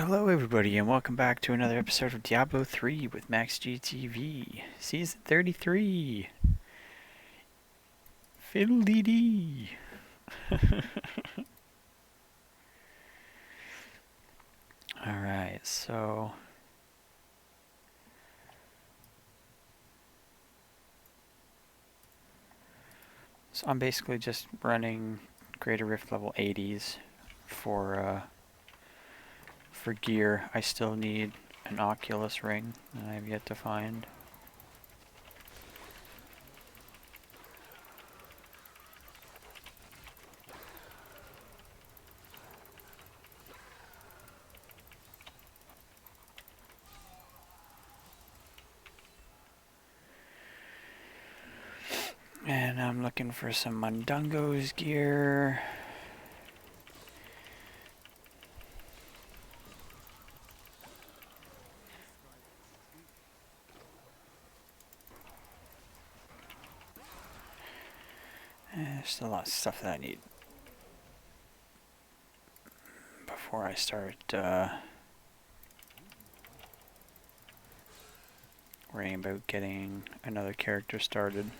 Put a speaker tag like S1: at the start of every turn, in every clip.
S1: Hello everybody and welcome back to another episode of Diablo 3 with Max GTV, Season 33. Fiddle-dee-dee. Alright, so I'm basically just running Greater Rift level 80s for gear. I still need an Oculus ring that I have yet to find. And I'm looking for some Mundungo's gear. There's a lot of stuff that I need before I start worrying about getting another character started.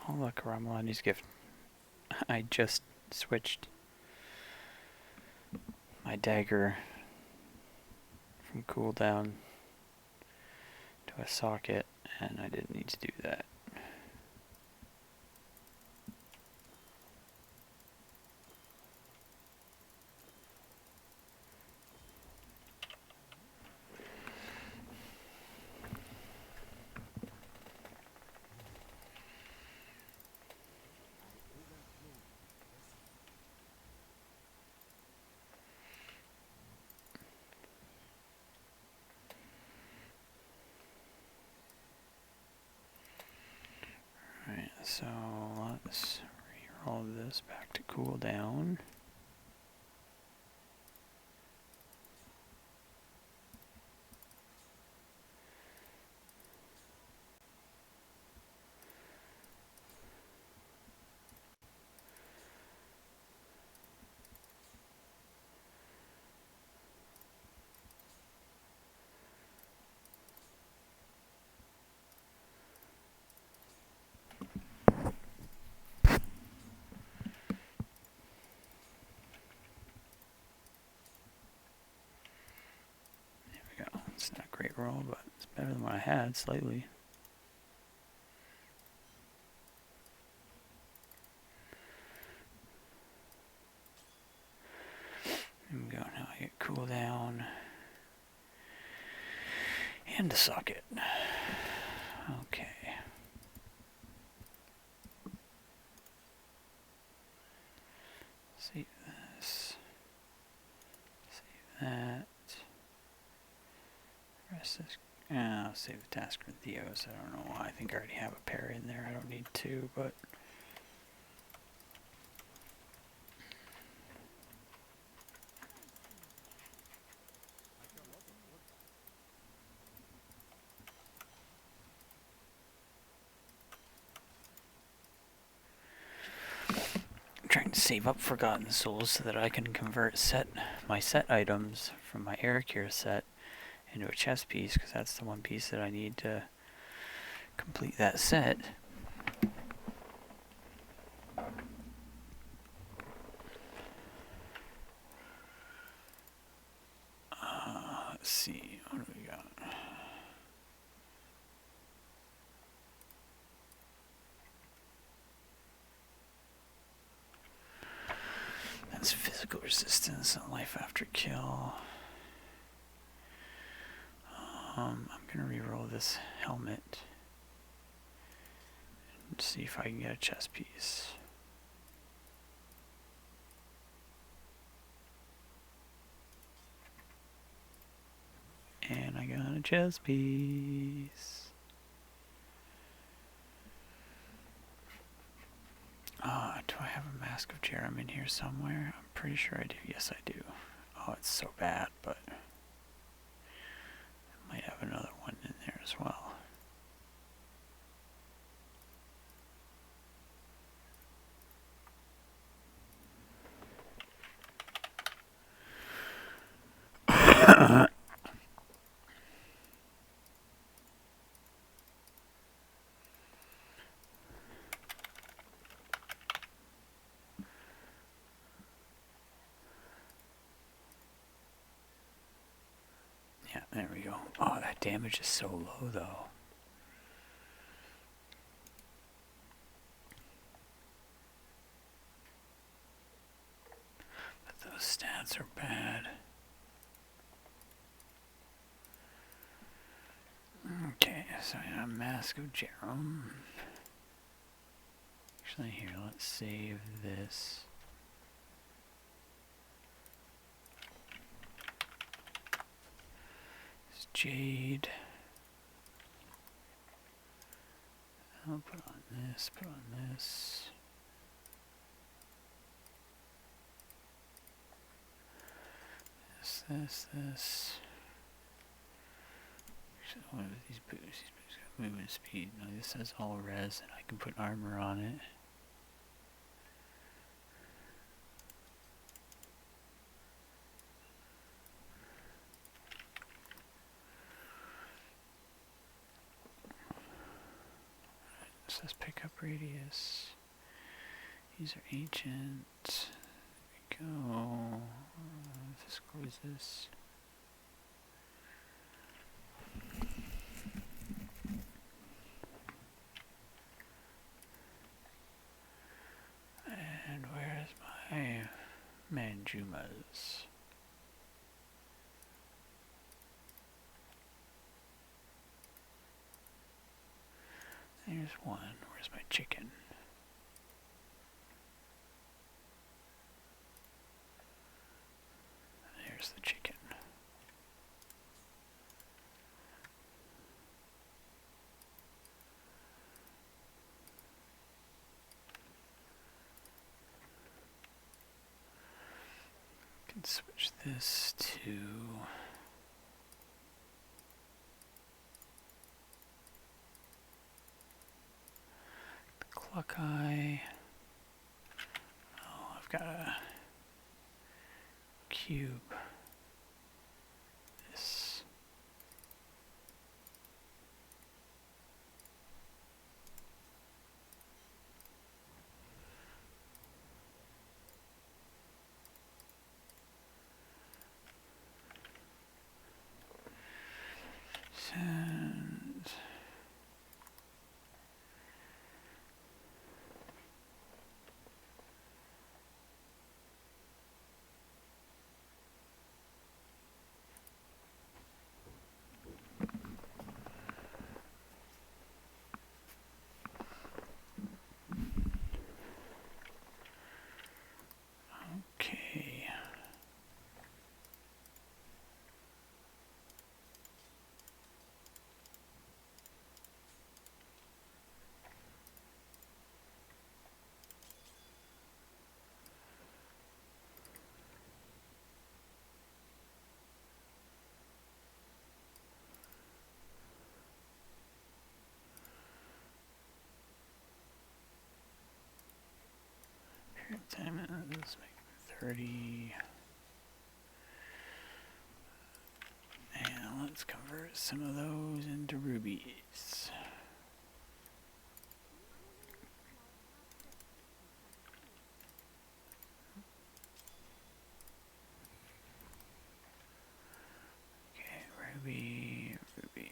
S1: Oh look, Ramalani's gift. I just switched my dagger from cooldown to a socket, and I didn't need to do that. Alright, so let's reroll this back to cooldown. overall, but it's better than what I had, slightly. There we go, now I get cooldown. And a socket. Okay. Save this. Save that. Rest this. I'll save the task for Theos. I don't know why. I think I already have a pair in there. I don't need two, but. Trying to save up Forgotten Souls so that I can convert my set items from my Aircure set into a chess piece, because that's the one piece that I need to complete that set. Let's see, what do we got? That's physical resistance and life after kill. I'm gonna re-roll this helmet and see if I can get a chess piece. And I got a chess piece. Do I have a Mask of Jerem in here somewhere? I'm pretty sure I do. Yes, I do. Oh, it's so bad, but I might have another one in there as well. Yeah, there we go. Oh, that damage is so low, though. But those stats are bad. Okay, so I got a Mask of Jerem. Actually, here, let's save this. It's Jade. I'll put on this, put on this. This. Actually, what are these boots? These boots got movement speed. No, this has all res, and I can put armor on it. It says pickup radius. These are ancient. There we go. Physical resist. And where's my Manjumas? There's one. Where's my chicken? There's the chicken. Can switch this to the Cluck Eye. Oh, I've got a cube. This. Let's make 30. And let's convert some of those into rubies. Okay, ruby, ruby, ruby.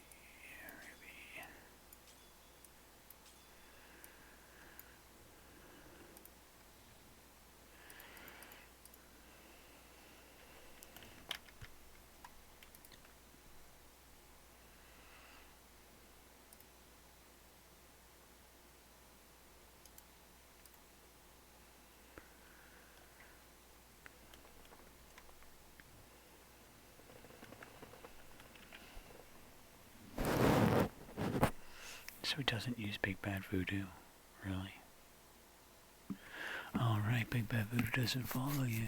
S1: So he doesn't use Big Bad Voodoo, really? Alright, Big Bad Voodoo doesn't follow you.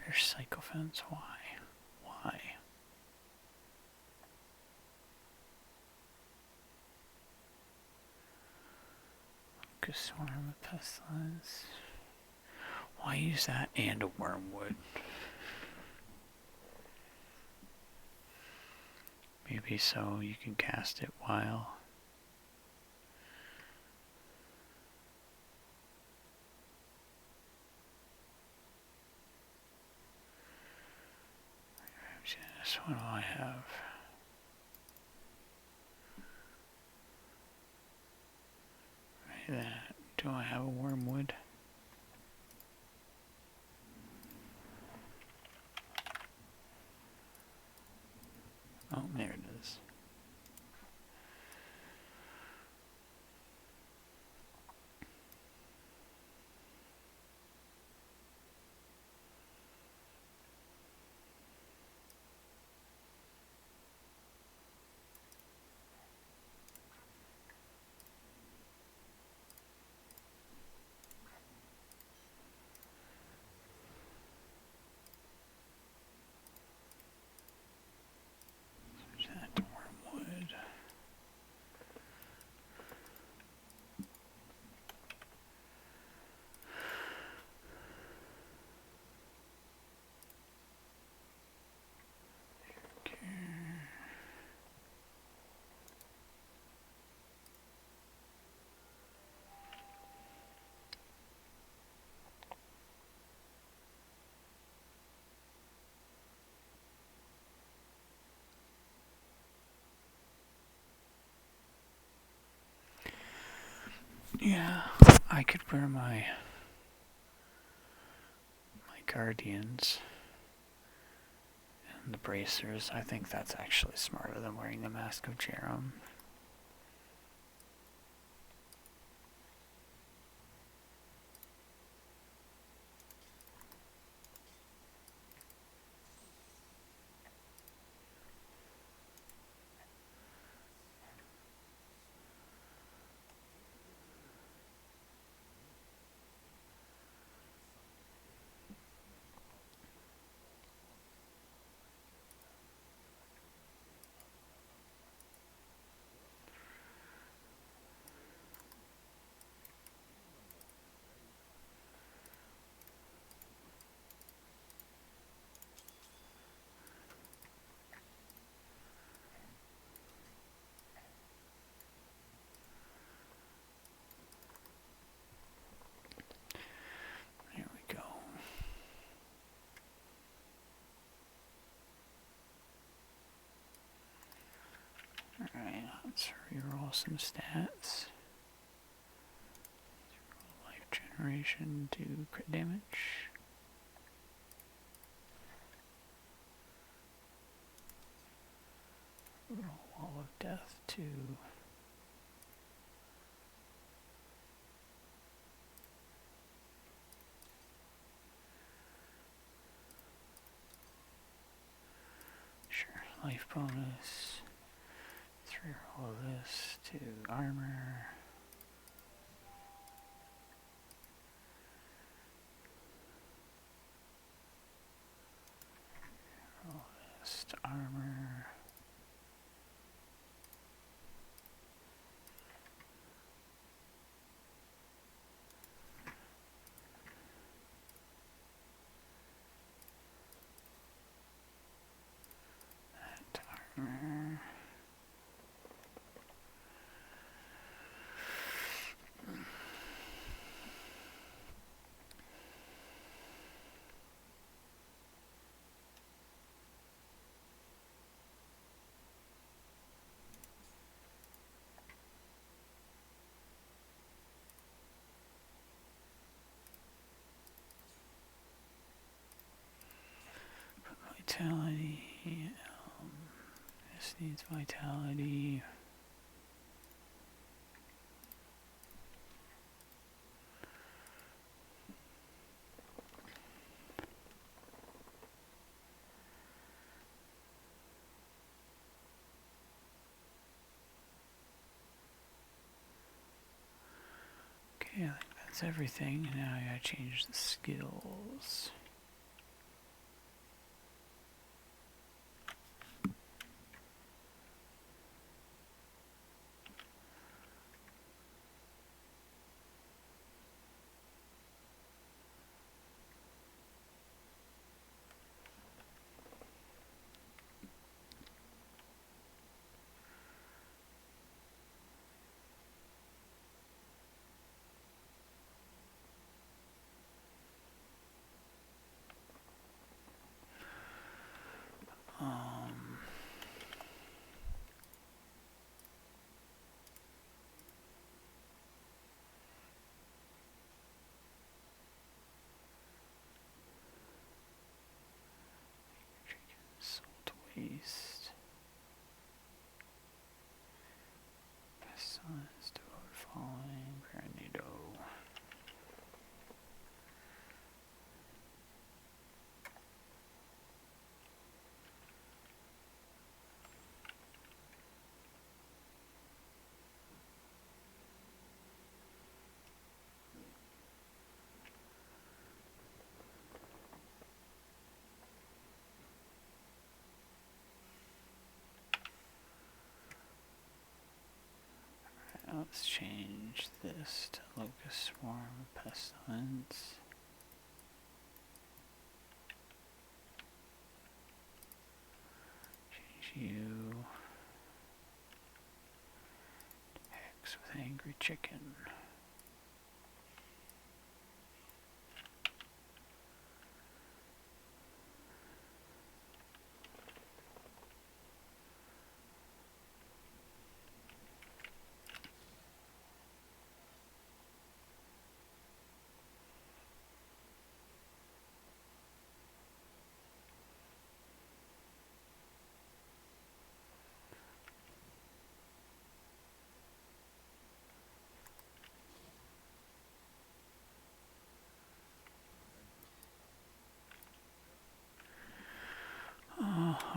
S1: Fetish Psychophants, why? Why? Swarm of Pestilence. Why use that and a Wormwood? Maybe so you can cast it while. What do I have? Right, that. Do I have a Wormwood? Oh, there it is. Switch that to Wormwood. Yeah, I could wear my Guardians and the bracers. I think that's actually smarter than wearing the Mask of Jerem. Alright, let's reroll some stats. Life generation to crit damage. Roll Wall of Death to life bonus. Let's reroll this to armor. Chest armor. That armor. Vitality. This needs vitality. Okay, I think that's everything. Now I gotta change the skills. Salt waste. Pestilence, devoted falling, granado. Let's change this to locust swarm pestilence. Change you to Hex with angry chicken.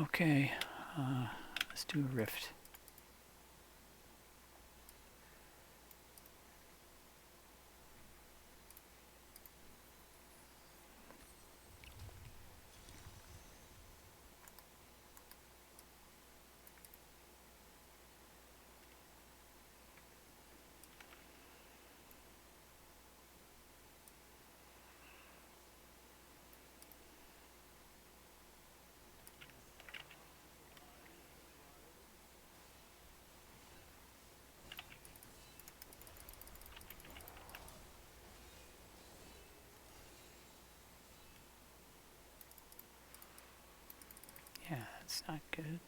S1: Okay, let's do a rift. Yeah, that's not good.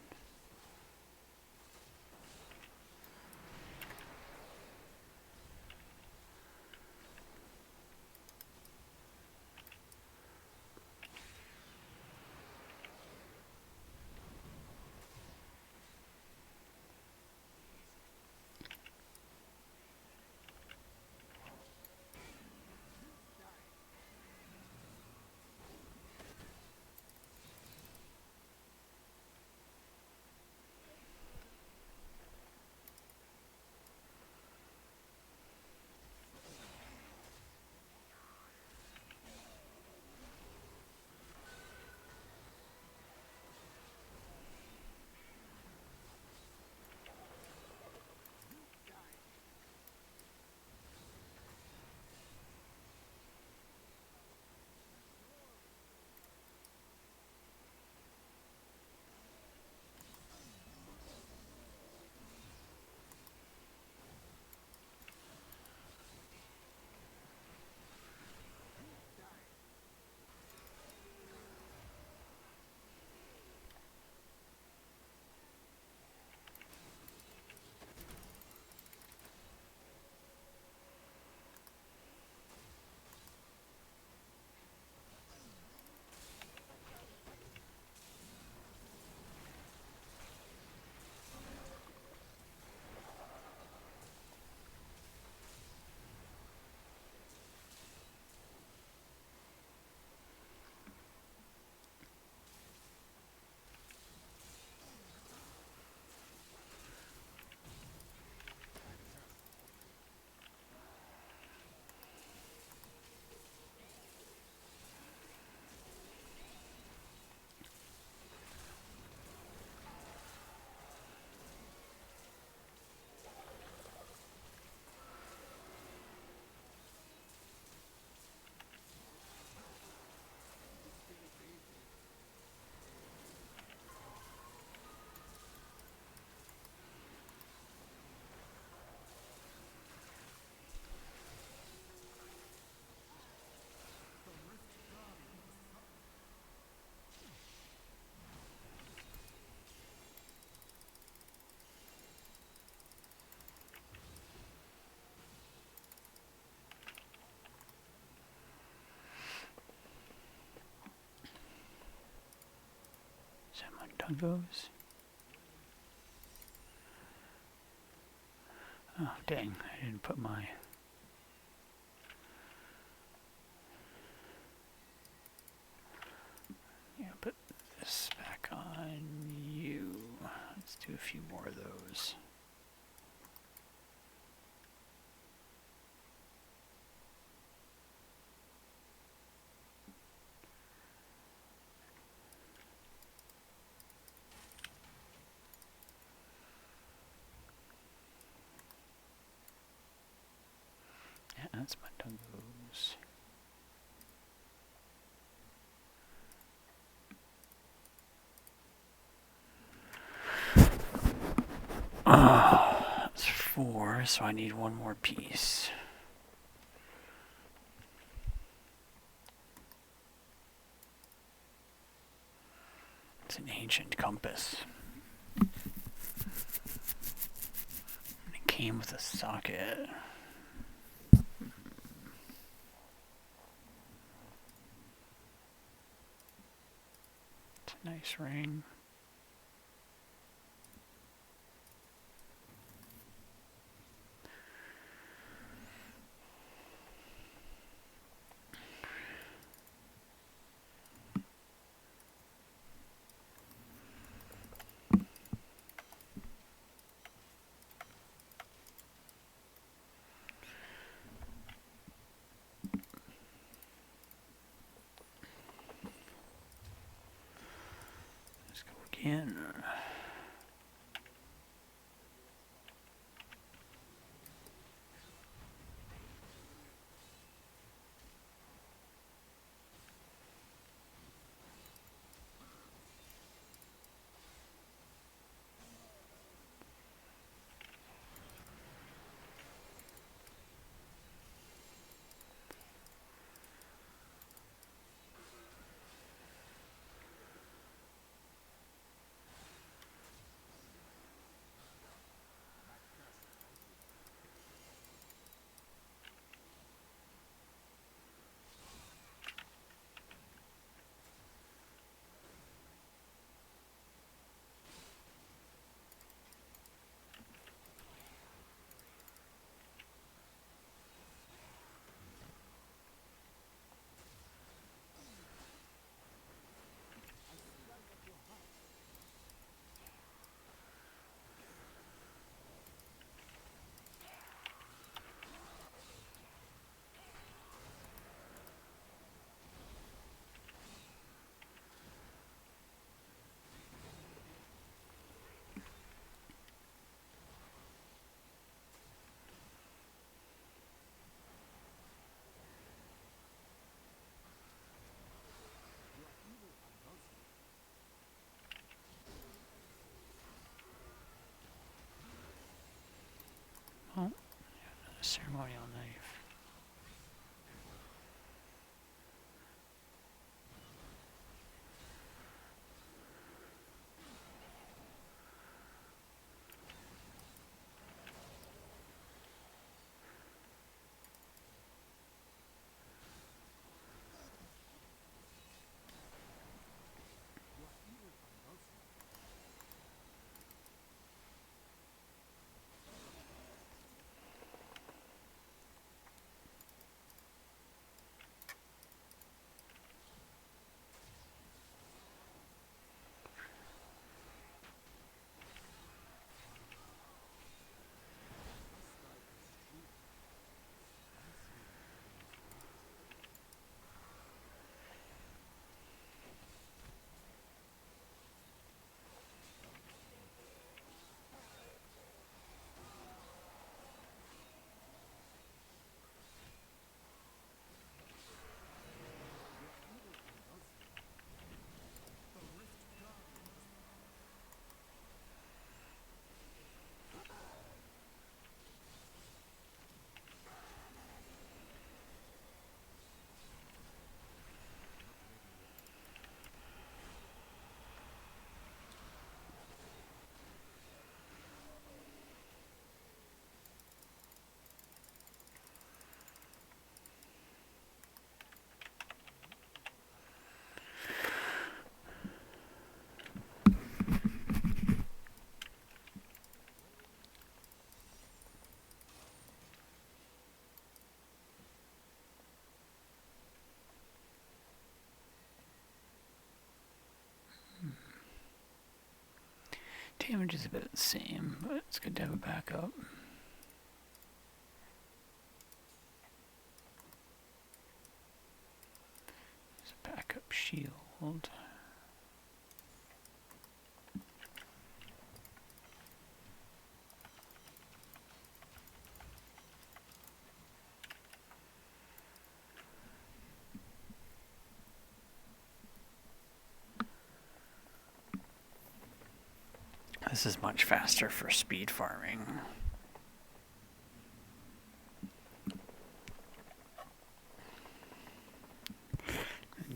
S1: that Mundungos? Oh, dang, I didn't put my... Yeah, put this back on you. Let's do a few more of those. Yeah, that's Mundungos. That's 4, so I need one more piece. It's an ancient compass. And it came with a socket. It's a nice ring. Let's go again. Oh, another ceremonial knife. Damage is about the same, but it's good to have a backup. There's a backup shield. This is much faster for speed farming.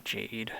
S1: Jade.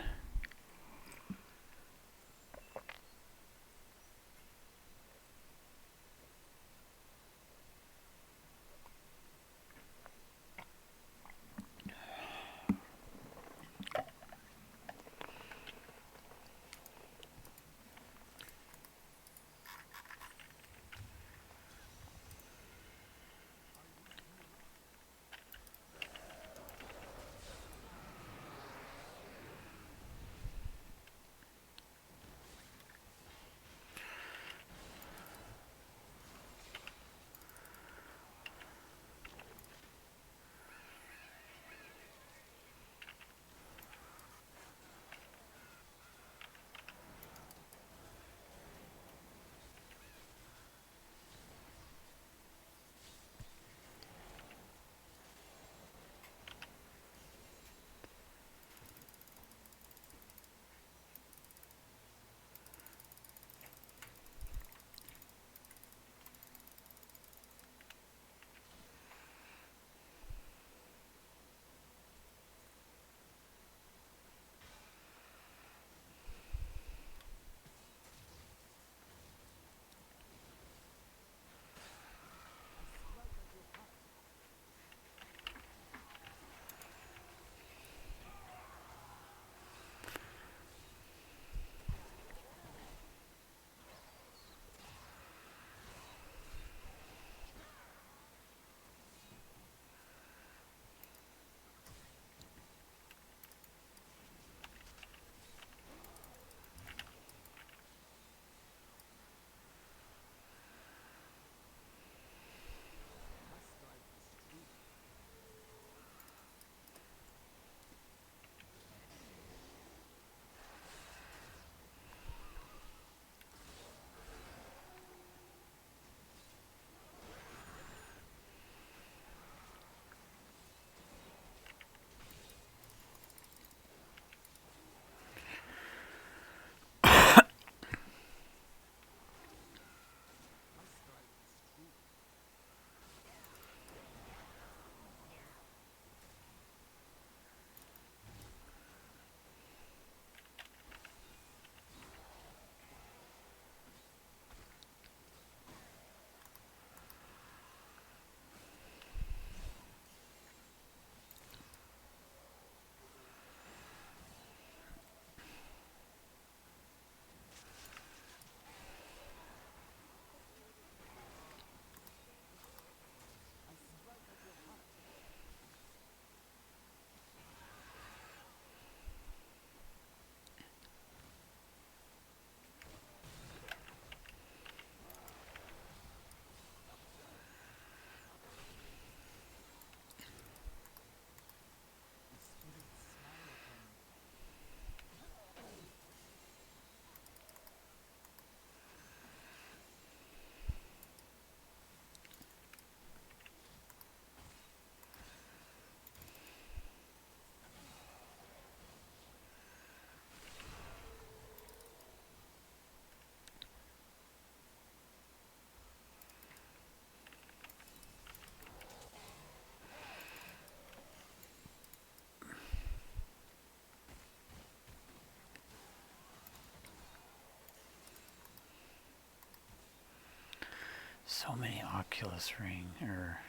S1: So many Oculus ring or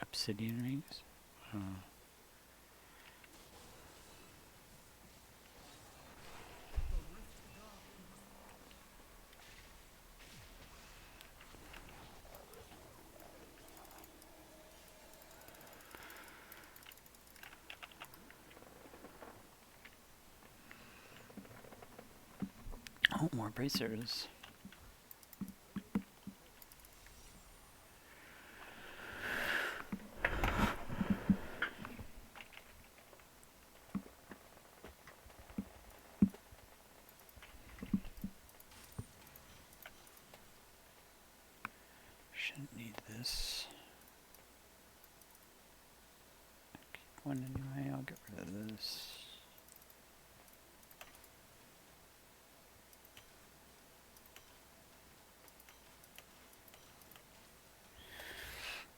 S1: obsidian rings. Oh, more bracers. Shouldn't need this. Keep one anyway, I'll get rid of this.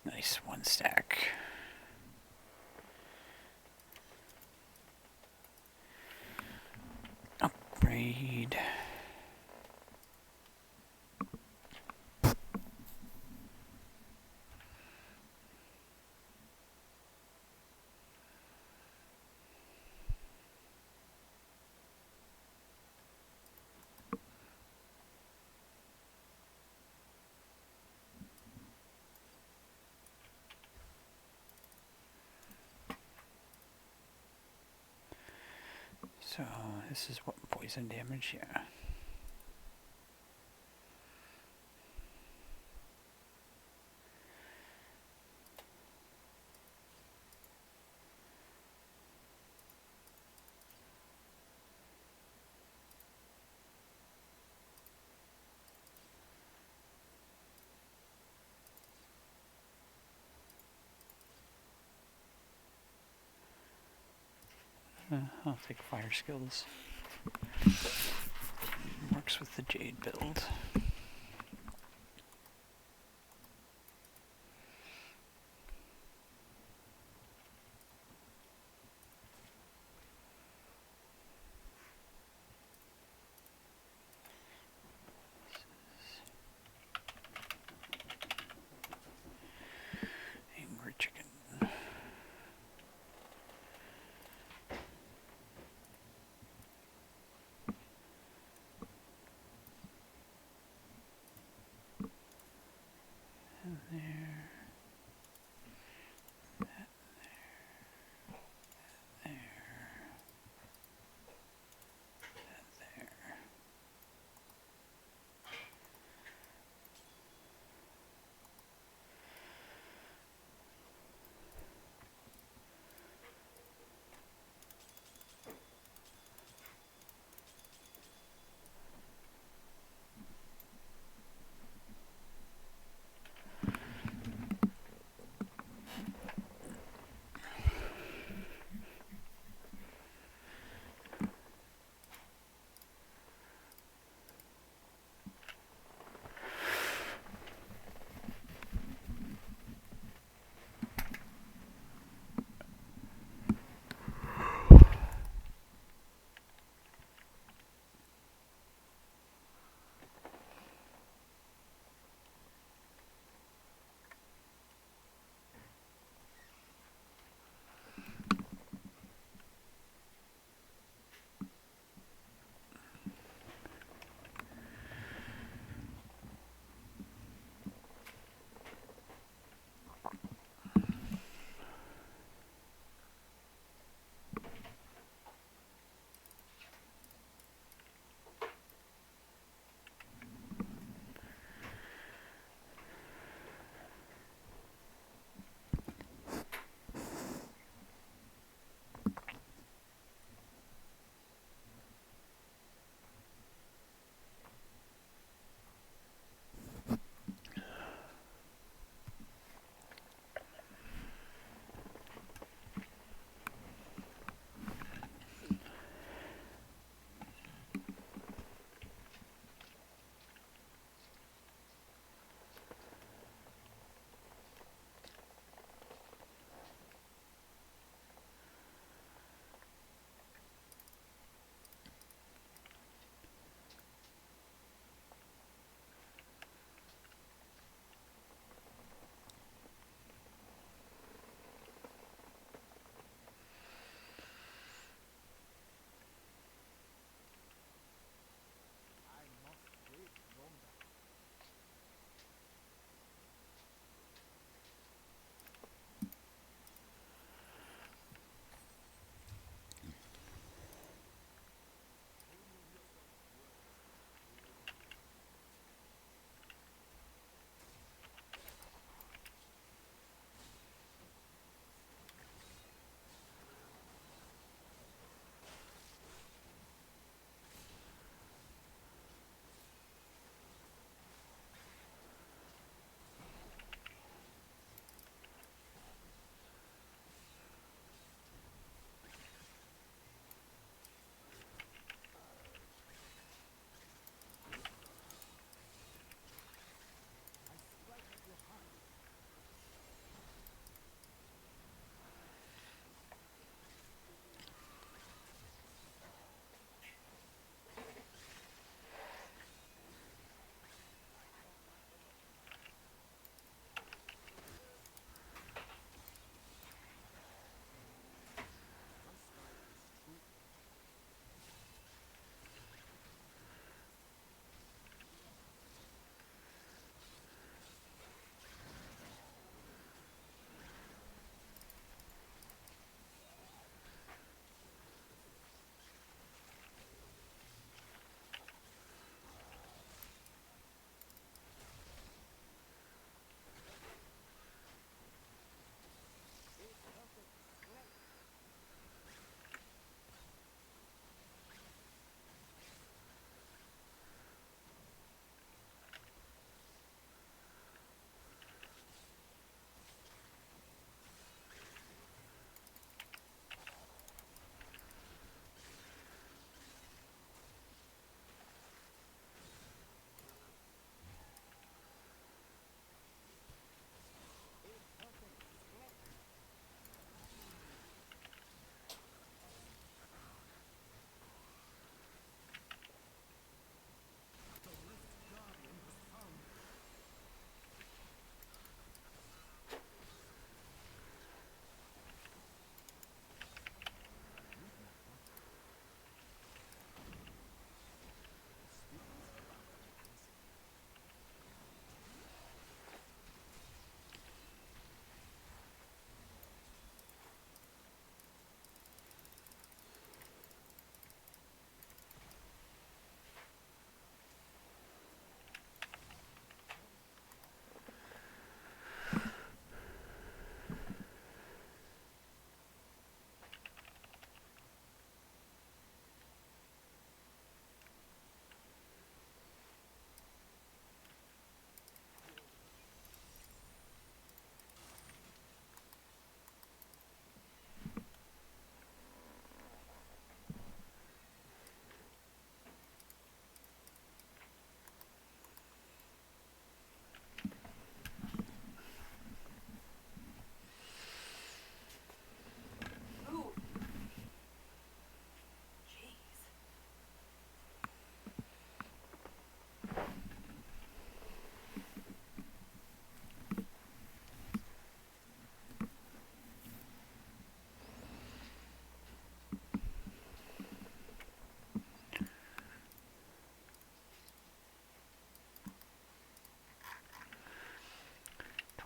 S1: Nice, one stack. Upgrade. So this is what, poison damage, yeah. I'll take fire skills. Works with the jade build. Angry chicken.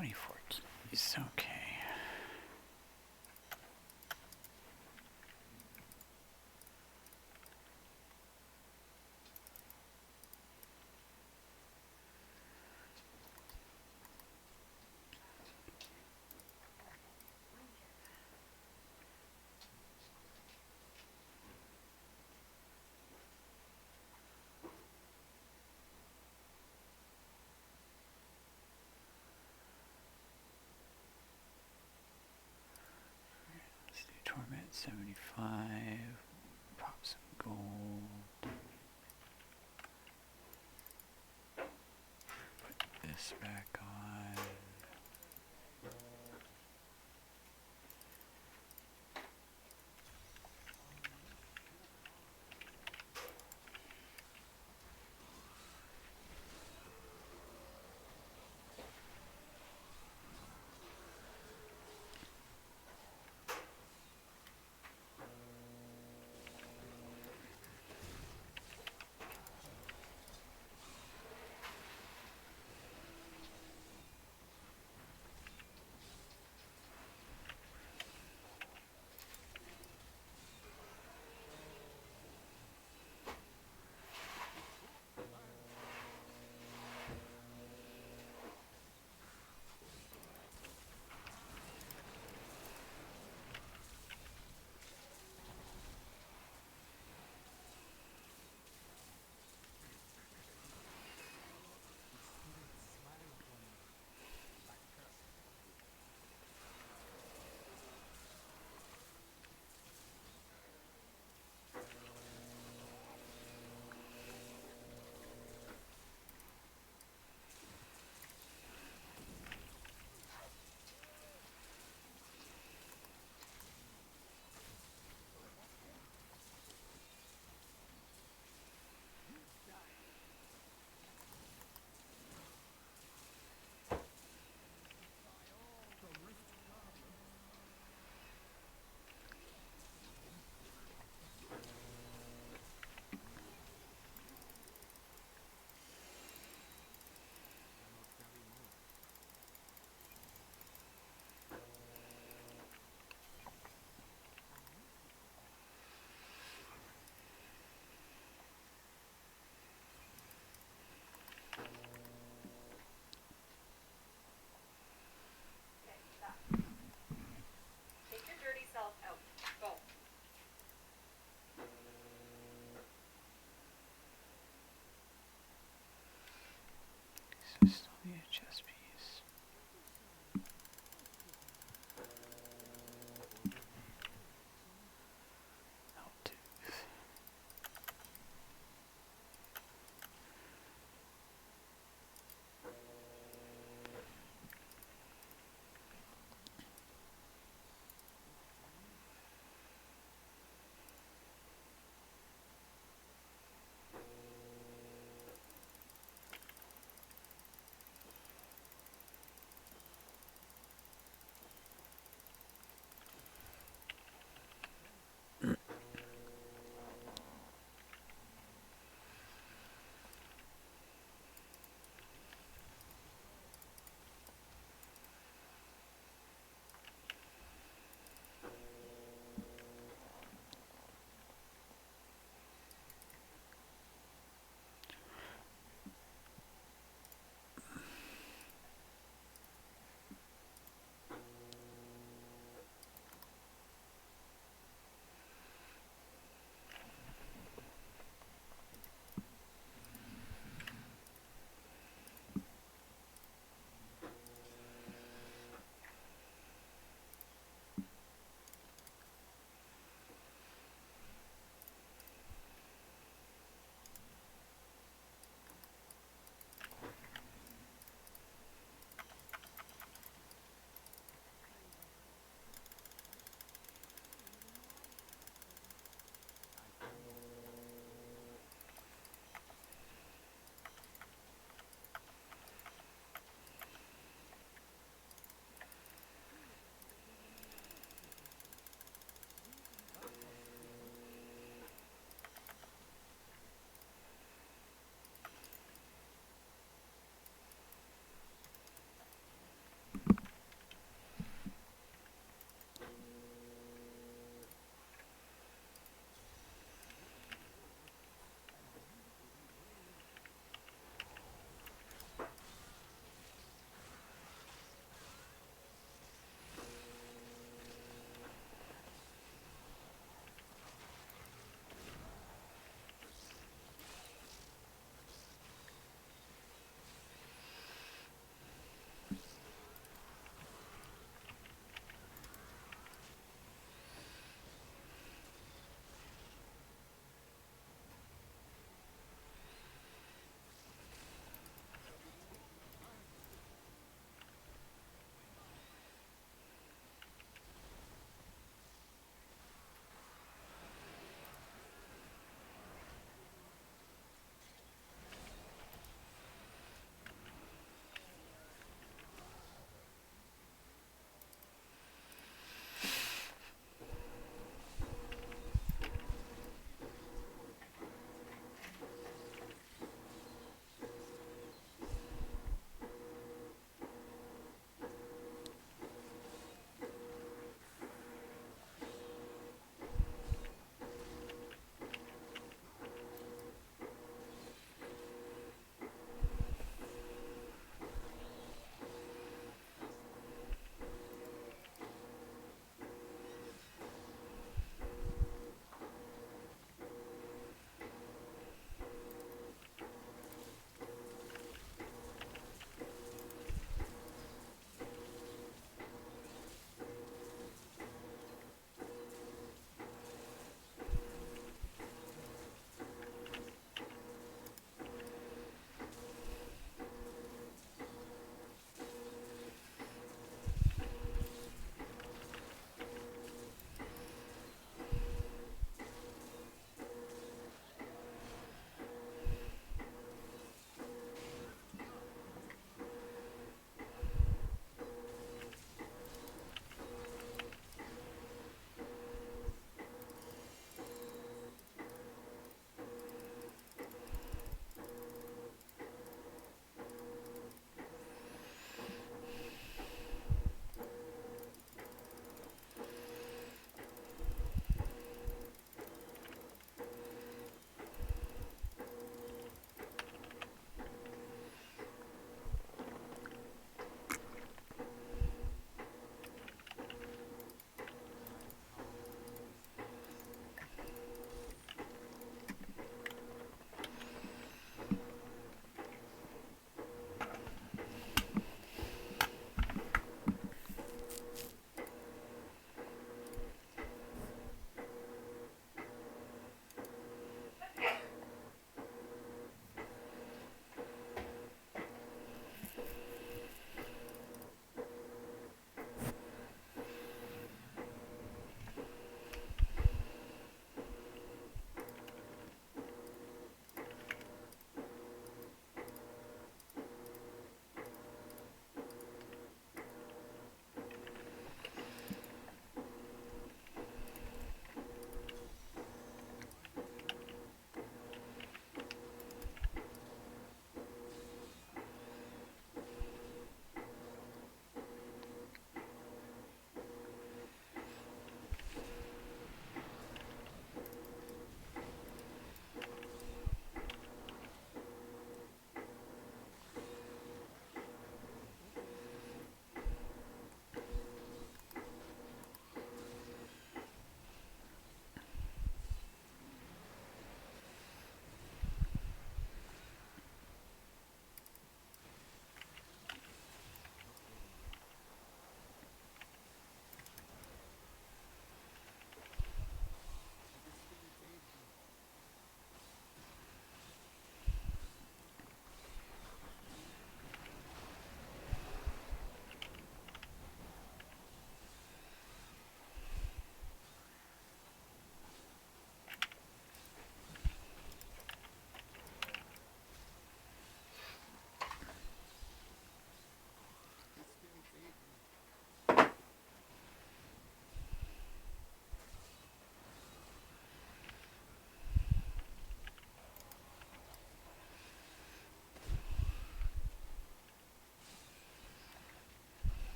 S1: 24 keys, okay. Let's do Torment 75, pop some gold. Put this back on.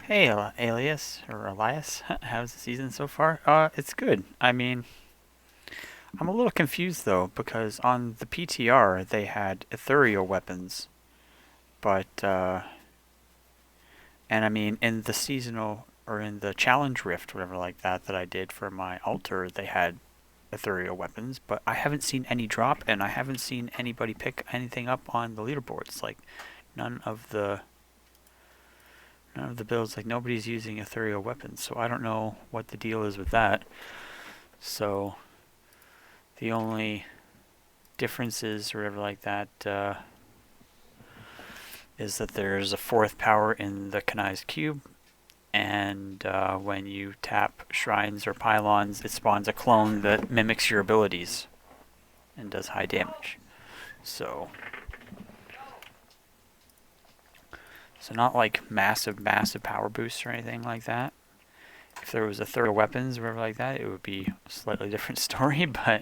S1: Hey, Alias, or Elias, how's the season so far? It's good. I mean, I'm a little confused though, because on the PTR they had ethereal weapons, but, and I mean, in the seasonal, or in the challenge rift, whatever like that, that I did for my altar, they had ethereal weapons, but I haven't seen any drop, and I haven't seen anybody pick anything up on the leaderboards. Like, none of the none of the builds, like nobody's using ethereal weapons, so I don't know what the deal is with that. So the only differences or whatever like that is that there's a fourth power in the Kanai's cube, and when you tap shrines or pylons, it spawns a clone that mimics your abilities and does high damage. So not like massive power boosts or anything like that. If there was a third of weapons or whatever like that, it would be a slightly different story, but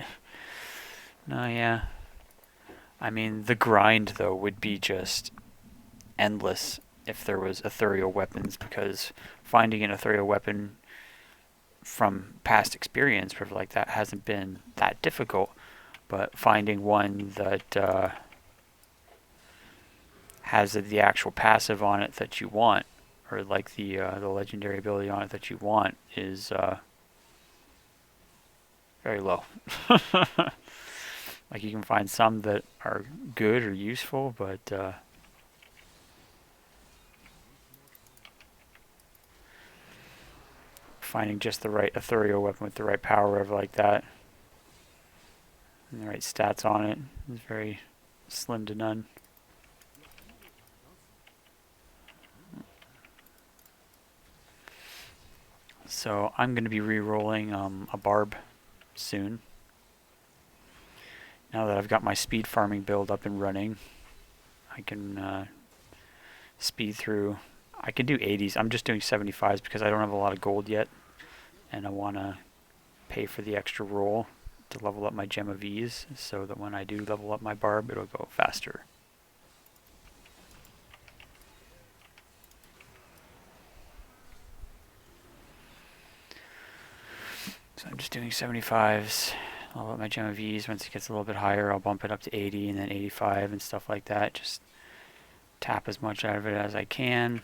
S1: no, yeah. I mean, the grind, though, would be just endless if there was ethereal weapons, because finding an ethereal weapon from past experience, whatever like that, hasn't been that difficult, but finding one that has the actual passive on it that you want, or like the legendary ability on it that you want, is very low. Like, you can find some that are good or useful, but finding just the right ethereal weapon with the right power, whatever like that, and the right stats on it is very slim to none. So I'm going to be re-rolling a barb soon. Now that I've got my speed farming build up and running, I can speed through. I can do 80s. I'm just doing 75s because I don't have a lot of gold yet, and I want to pay for the extra roll to level up my Gem of Ease, so that when I do level up my barb, it'll go faster. So I'm just doing 75s. Level up my Gem of Ease. Once it gets a little bit higher, I'll bump it up to 80 and then 85 and stuff like that. Just tap as much out of it as I can.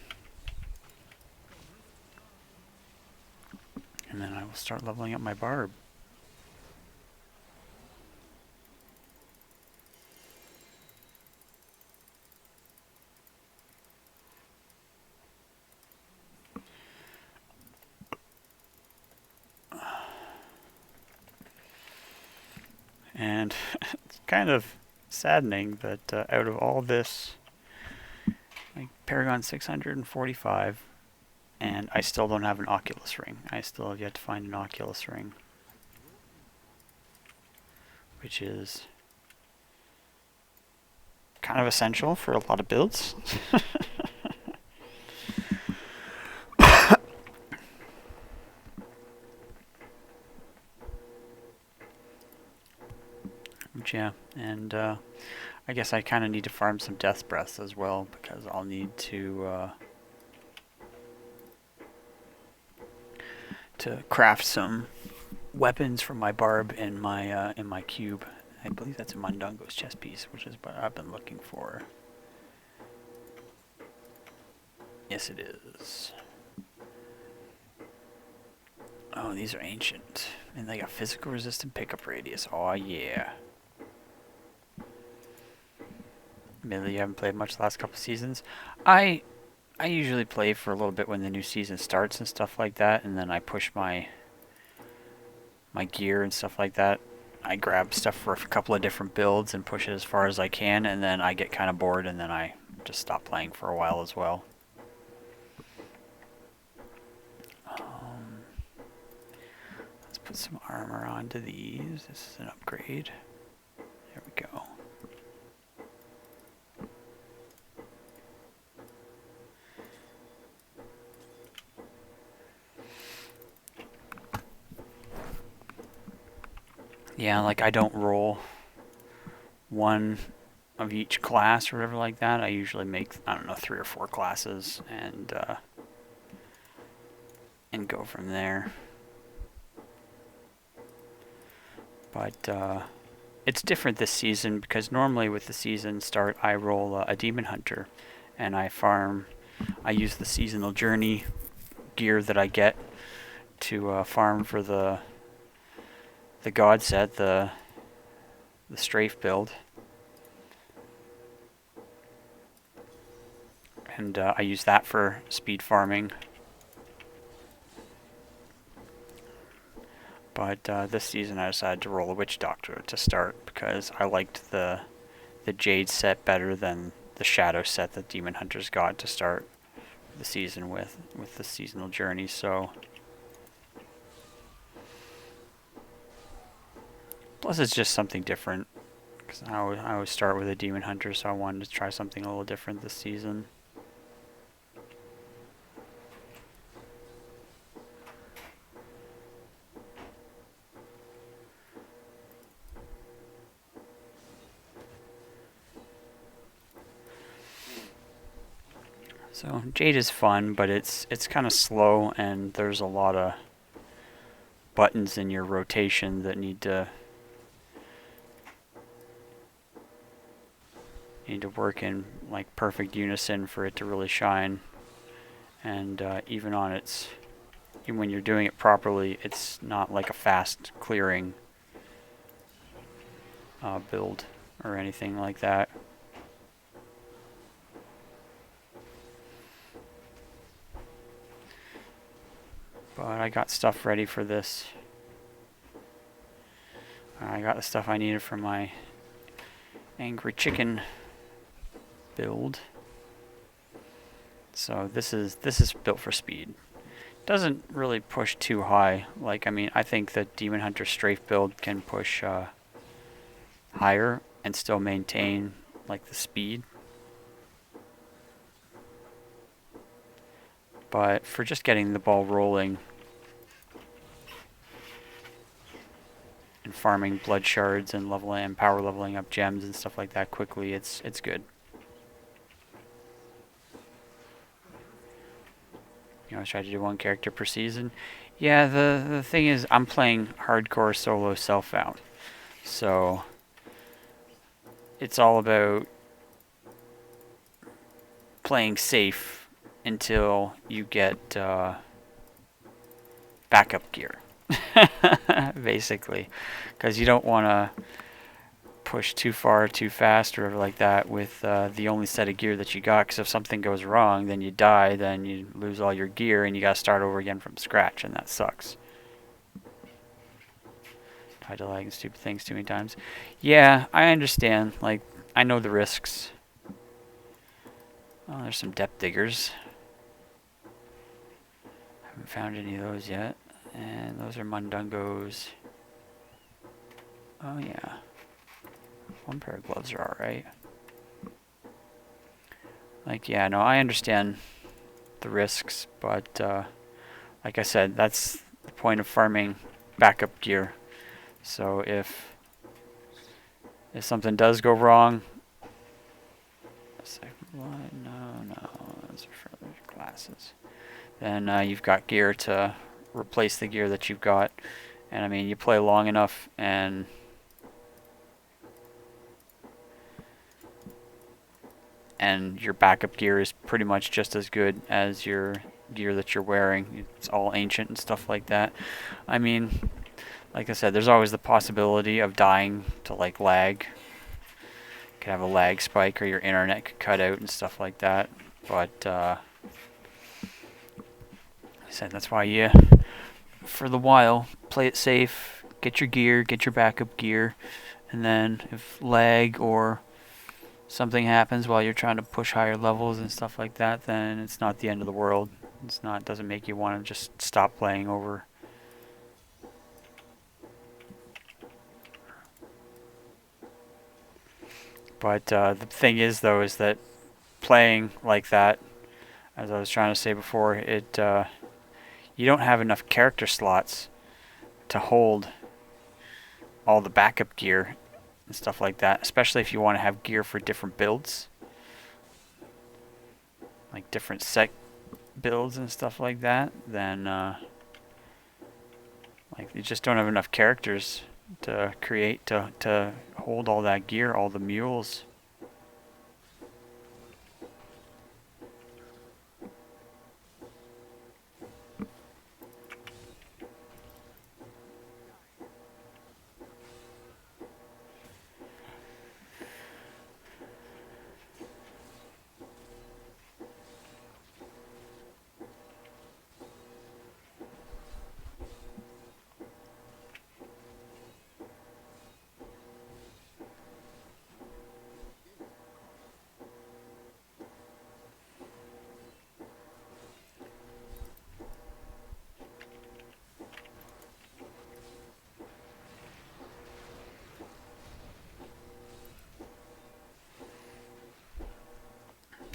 S1: And then I will start leveling up my barb. And it's kind of saddening that out of all this, like Paragon 645, and I still don't have an Oculus ring. I still have yet to find an Oculus ring, which is kind of essential for a lot of builds. Yeah, and I guess I kind of need to farm some Death's Breaths as well, because I'll need to craft some weapons for my barb in my cube. I believe that's a Mundungo's chest piece, which is what I've been looking for. Yes, it is. Oh, these are ancient, and they got physical resistant pickup radius. Oh yeah. Admittedly, you haven't played much the last couple seasons. I usually play for a little bit when the new season starts and stuff like that, and then I push my gear and stuff like that. I grab stuff for a couple of different builds and push it as far as I can, and then I get kind of bored, and then I just stop playing for a while as well. Let's put Put some armor onto these. This is an upgrade. There we go. Yeah, like I don't roll one of each class or whatever like that. I usually make, I don't know, 3 or 4 classes and go from there. But it's different this season because normally with the season start I roll a demon hunter and I farm. I use the seasonal journey gear that I get to farm for the god set, the strafe build. And I use that for speed farming. But this season I decided to roll a witch doctor to start because I liked the jade set better than the shadow set that demon hunters got to start the season with the seasonal journey. So plus it's just something different because I always start with a demon hunter, so I wanted to try something a little different this season. So Jade is fun, but it's kind of slow, and there's a lot of buttons in your rotation that need to work in like perfect unison for it to really shine. And even when you're doing it properly, it's not like a fast clearing build or anything like that. But I got stuff ready for this. I got the stuff I needed for my angry chicken build. So this is built for speed. Doesn't really push too high. Like, I mean, I think the Demon Hunter strafe build can push higher and still maintain like the speed. But for just getting the ball rolling and farming blood shards and power leveling up gems and stuff like that quickly, it's good. You know, I try to do 1 character per season. Yeah, the thing is, I'm playing hardcore solo self-out, so it's all about playing safe until you get backup gear, basically, because you don't want to push too far too fast or whatever like that with the only set of gear that you got, because if something goes wrong, then you die, then you lose all your gear and you gotta start over again from scratch, and that sucks. Tried to lag and stupid things too many times. Yeah, I understand. Like, I know the risks. Oh, there's some depth diggers. Haven't found any of those yet. And those are Mundungos. Oh yeah. 1 pair of gloves are alright. Like, yeah, no, I understand the risks, but like I said, that's the point of farming backup gear. So if something does go wrong, no, those are for other classes. Then you've got gear to replace the gear that you've got. And I mean, you play long enough and your backup gear is pretty much just as good as your gear that you're wearing. It's all ancient and stuff like that. I mean, like I said, there's always the possibility of dying to like lag. You could have a lag spike or your internet could cut out and stuff like that. But like I said, that's why you, for the while, play it safe, get your gear, get your backup gear, and then if lag or something happens while you're trying to push higher levels and stuff like that, then it's not the end of the world. It doesn't make you want to just stop playing over. But the thing is, though, is that playing like that, as I was trying to say before, you don't have enough character slots to hold all the backup gear and stuff like that, especially if you want to have gear for different builds, like different set builds and stuff like that. Then like you just don't have enough characters to create to hold all that gear, all the mules.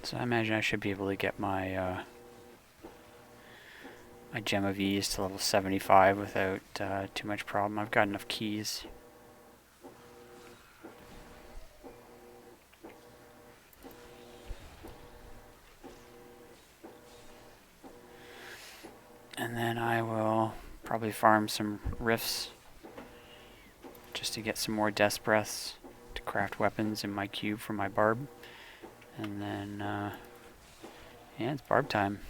S1: So I imagine I should be able to get my my gem of ease to level 75 without too much problem. I've got enough keys. And then I will probably farm some rifts just to get some more death breaths to craft weapons in my cube for my barb. And then, yeah, it's barb time.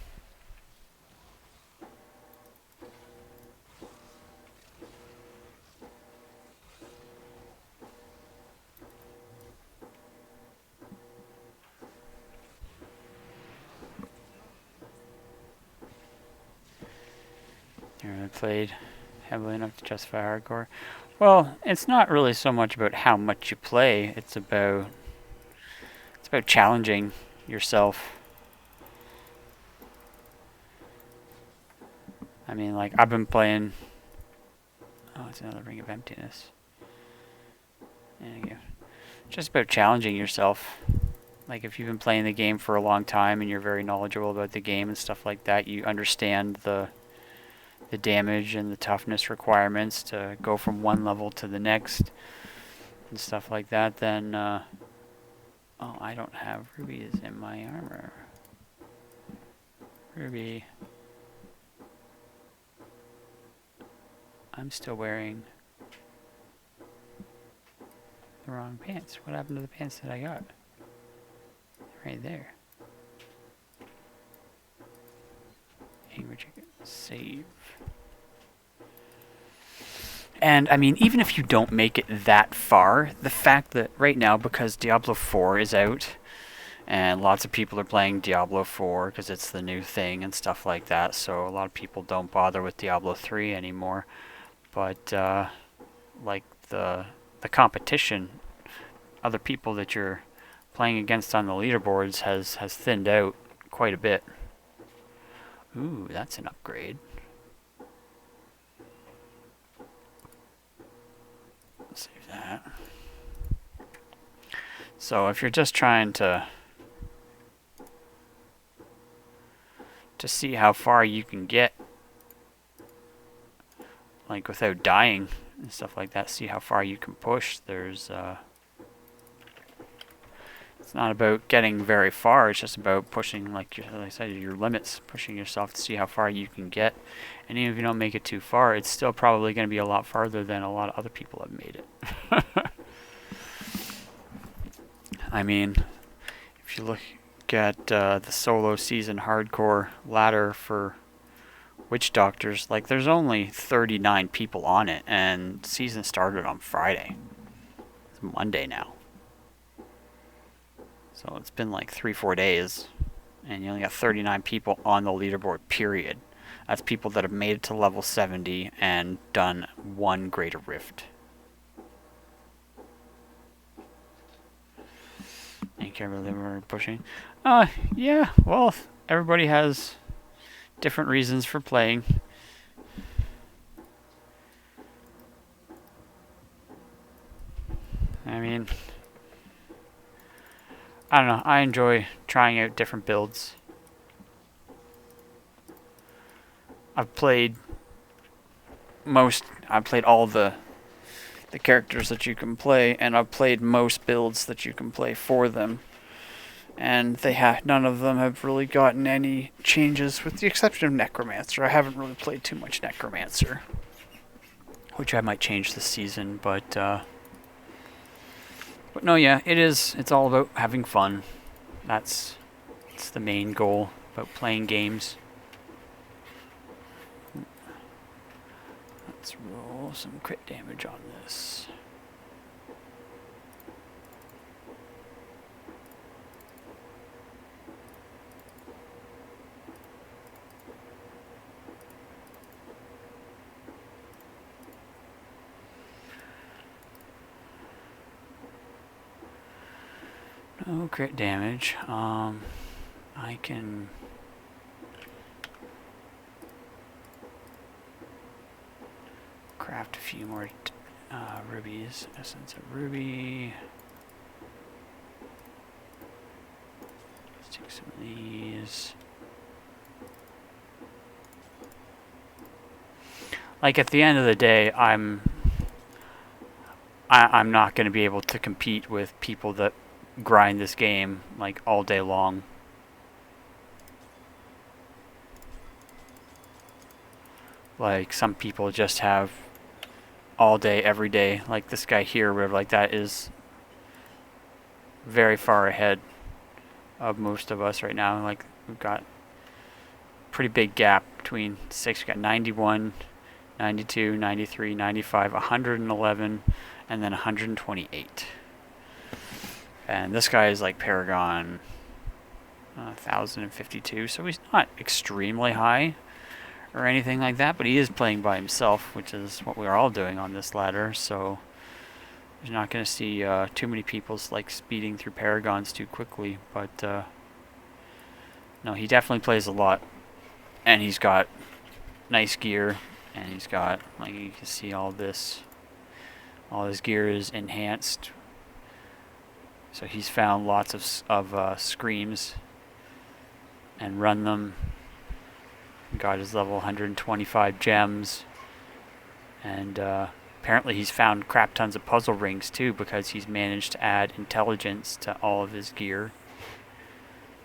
S1: You really played heavily enough to justify hardcore? Well, it's not really so much about how much you play. It's about challenging yourself. I mean, like, I've been playing... Oh, it's another Ring of Emptiness. There you go. Just about challenging yourself. Like, if you've been playing the game for a long time and you're very knowledgeable about the game and stuff like that, you understand the damage and the toughness requirements to go from one level to the next and stuff like that, then... Oh, I don't have rubies in my armor. Ruby. I'm still wearing the wrong pants. What happened to the pants that I got? Right there. Angry chicken. Save. And, I mean, even if you don't make it that far, the fact that right now, because Diablo 4 is out, and lots of people are playing Diablo 4 because it's the new thing and stuff like that, so a lot of people don't bother with Diablo 3 anymore. But, like, the competition, other people that you're playing against on the leaderboards has thinned out quite a bit. Ooh, that's an upgrade. Save that. So if you're just trying to see how far you can get, like without dying and stuff like that, see how far you can push, there's it's not about getting very far, it's just about pushing, like I said, your limits, pushing yourself to see how far you can get. And even if you don't make it too far, it's still probably going to be a lot farther than a lot of other people have made it. I mean, if you look at the solo season hardcore ladder for Witch Doctors, like there's only 39 people on it, and season started on Friday. It's Monday now. So it's been like 3-4 days, and you only got 39 people on the leaderboard, period. That's people that have made it to level 70 and done one Greater Rift. You can't really remember pushing? Yeah, well, everybody has different reasons for playing. I mean, I don't know. I enjoy trying out different builds. I've played all the characters that you can play, and I've played most builds that you can play for them. And none of them have really gotten any changes, with the exception of Necromancer. I haven't really played too much Necromancer, which I might change this season, but no, yeah, it's all about having fun. That's the main goal about playing games. Let's roll some crit damage on this. No crit damage. I can craft a few more rubies. Essence of ruby. Let's take some of these. Like, at the end of the day, I'm not going to be able to compete with people that grind this game like all day long. Like, some people just have all day, every day. Like this guy here, whatever, like that is very far ahead of most of us right now. Like, we've got a pretty big gap between six. We've got 91, 92, 93, 95, 111, and then 128. And this guy is like Paragon 1052, so he's not extremely high or anything like that, but he is playing by himself, which is what we're all doing on this ladder, so you're not going to see too many people like speeding through Paragons too quickly, but no, he definitely plays a lot, and he's got nice gear, and he's got, like, you can see all his gear is enhanced, so he's found lots of screams and run them. Got his level 125 gems, and apparently he's found crap tons of puzzle rings too, because he's managed to add intelligence to all of his gear.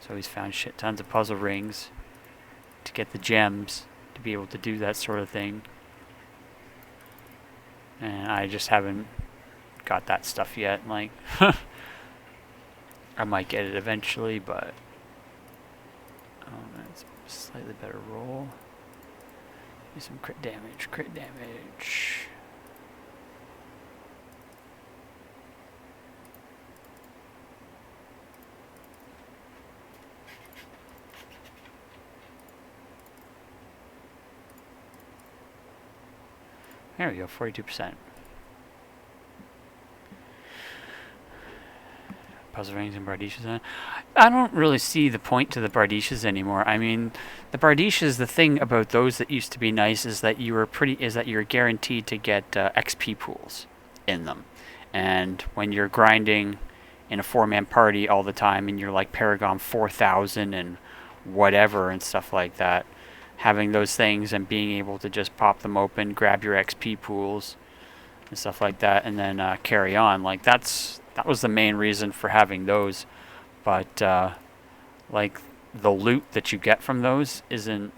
S1: So he's found shit tons of puzzle rings to get the gems to be able to do that sort of thing. And I just haven't got that stuff yet. Like, I might get it eventually, but that's a slightly better roll. Do some crit damage. There we go, 42%. Puzzle rings and Bardishas. I don't really see the point to the Bardishas anymore. I mean, the Bardishas, the thing about those that used to be nice is that you're guaranteed to get XP pools in them. And when you're grinding in a 4-man party all the time, and you're like Paragon 4000 and whatever and stuff like that, having those things and being able to just pop them open, grab your XP pools and stuff like that, and then carry on, like that was the main reason for having those. But like, the loot that you get from those isn't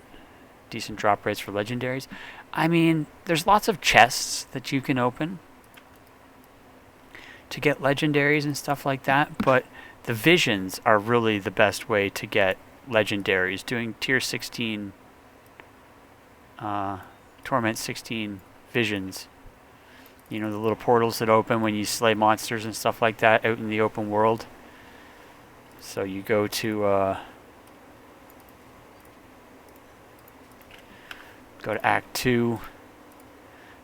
S1: decent drop rates for legendaries. I mean, there's lots of chests that you can open to get legendaries and stuff like that, but the visions are really the best way to get legendaries. Doing tier 16 Torment 16 visions, you know, the little portals that open when you slay monsters and stuff like that out in the open world. So you go to Act 2,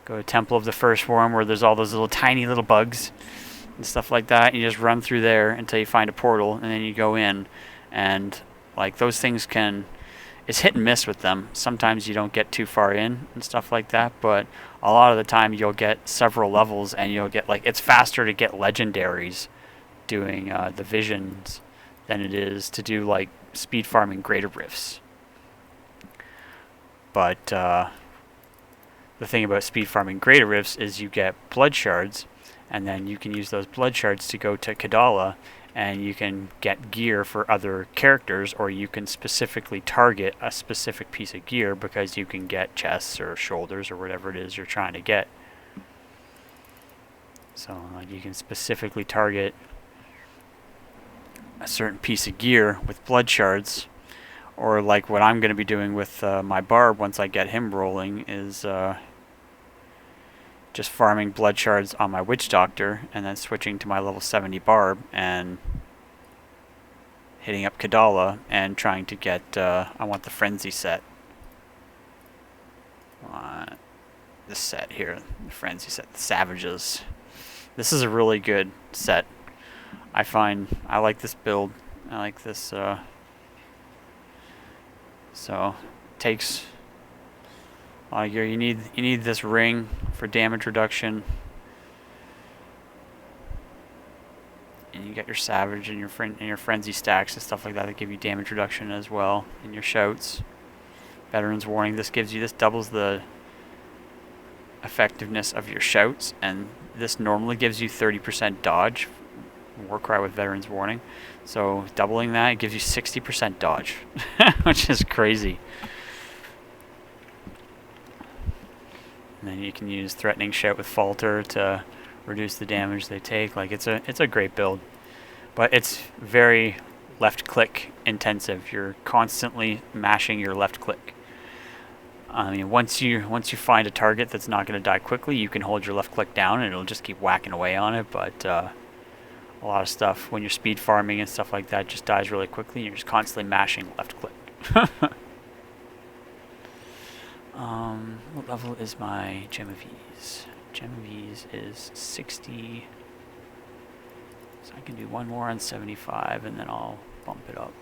S1: go to Temple of the First Worm, where there's all those little tiny little bugs and stuff like that. You just run through there until you find a portal, and then you go in, and like, those things it's hit and miss with them. Sometimes you don't get too far in and stuff like that, but a lot of the time you'll get several levels, and you'll get, like, it's faster to get legendaries doing the visions than it is to do like speed farming greater rifts. But the thing about speed farming greater rifts is you get blood shards, and then you can use those blood shards to go to Kadala, and you can get gear for other characters, or you can specifically target a specific piece of gear because you can get chests or shoulders or whatever it is you're trying to get. So like you can specifically target a certain piece of gear with blood shards, or like what I'm going to be doing with my barb once I get him rolling is just farming blood shards on my witch doctor and then switching to my level 70 barb and hitting up Kadala and trying to get I want the frenzy set. This set here, the frenzy set, the savages. This is a really good set. I find I like this build. I like this. So takes gear. You need this ring for damage reduction, and you get your savage and your frenzy stacks and stuff like that that give you damage reduction as well. And your shouts, veterans warning. This doubles the effectiveness of your shouts, and this normally gives you 30% dodge. Warcry with veterans warning, so doubling that, it gives you 60% dodge, which is crazy. And then you can use threatening shout with falter to reduce the damage they take. Like it's a great build, but it's very left click intensive. You're constantly mashing your left click. I mean, once you find a target that's not going to die quickly, you can hold your left click down and it'll just keep whacking away on it. But a lot of stuff when you're speed farming and stuff like that just dies really quickly, and you're just constantly mashing left click. What level is my Gem of Ease? Gem of Ease is 60. So I can do one more on 75 and then I'll bump it up.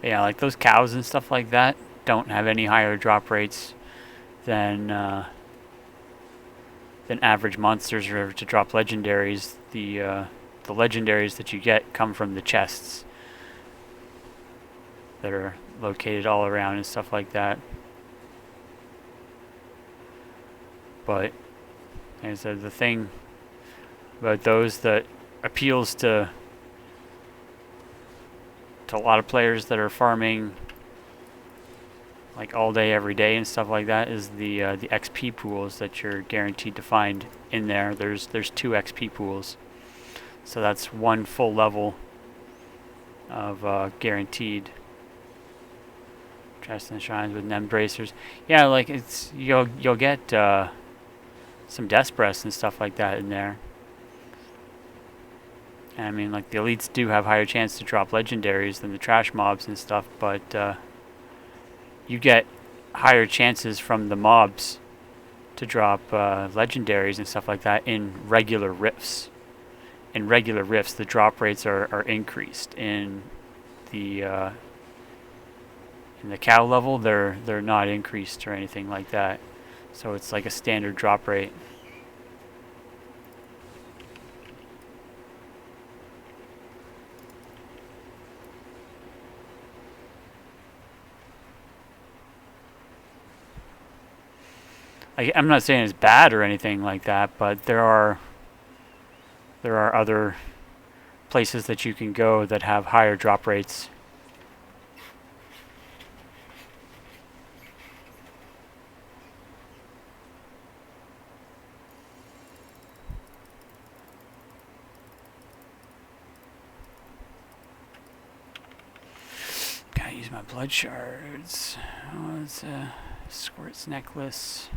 S1: Yeah, like those cows and stuff like that don't have any higher drop rates than average monsters or to drop legendaries. The legendaries that you get come from the chests that are located all around and stuff like that. But like I said, the thing about those that appeals to a lot of players that are farming like all day every day and stuff like that is the XP pools that you're guaranteed to find in there. There's 2 XP pools, so that's 1 full level of guaranteed chests and shrines with nem bracers. Yeah, like it's you'll get some death breaths and stuff like that in there. And I mean, like the elites do have higher chance to drop legendaries than the trash mobs and stuff, but you get higher chances from the mobs to drop legendaries and stuff like that in regular rifts. In regular rifts, the drop rates are increased. In the cow level, they're not increased or anything like that. So it's like a standard drop rate. I'm not saying it's bad or anything like that, but there are other places that you can go that have higher drop rates. Gotta use my blood shards. Oh, it's a squirt's necklace.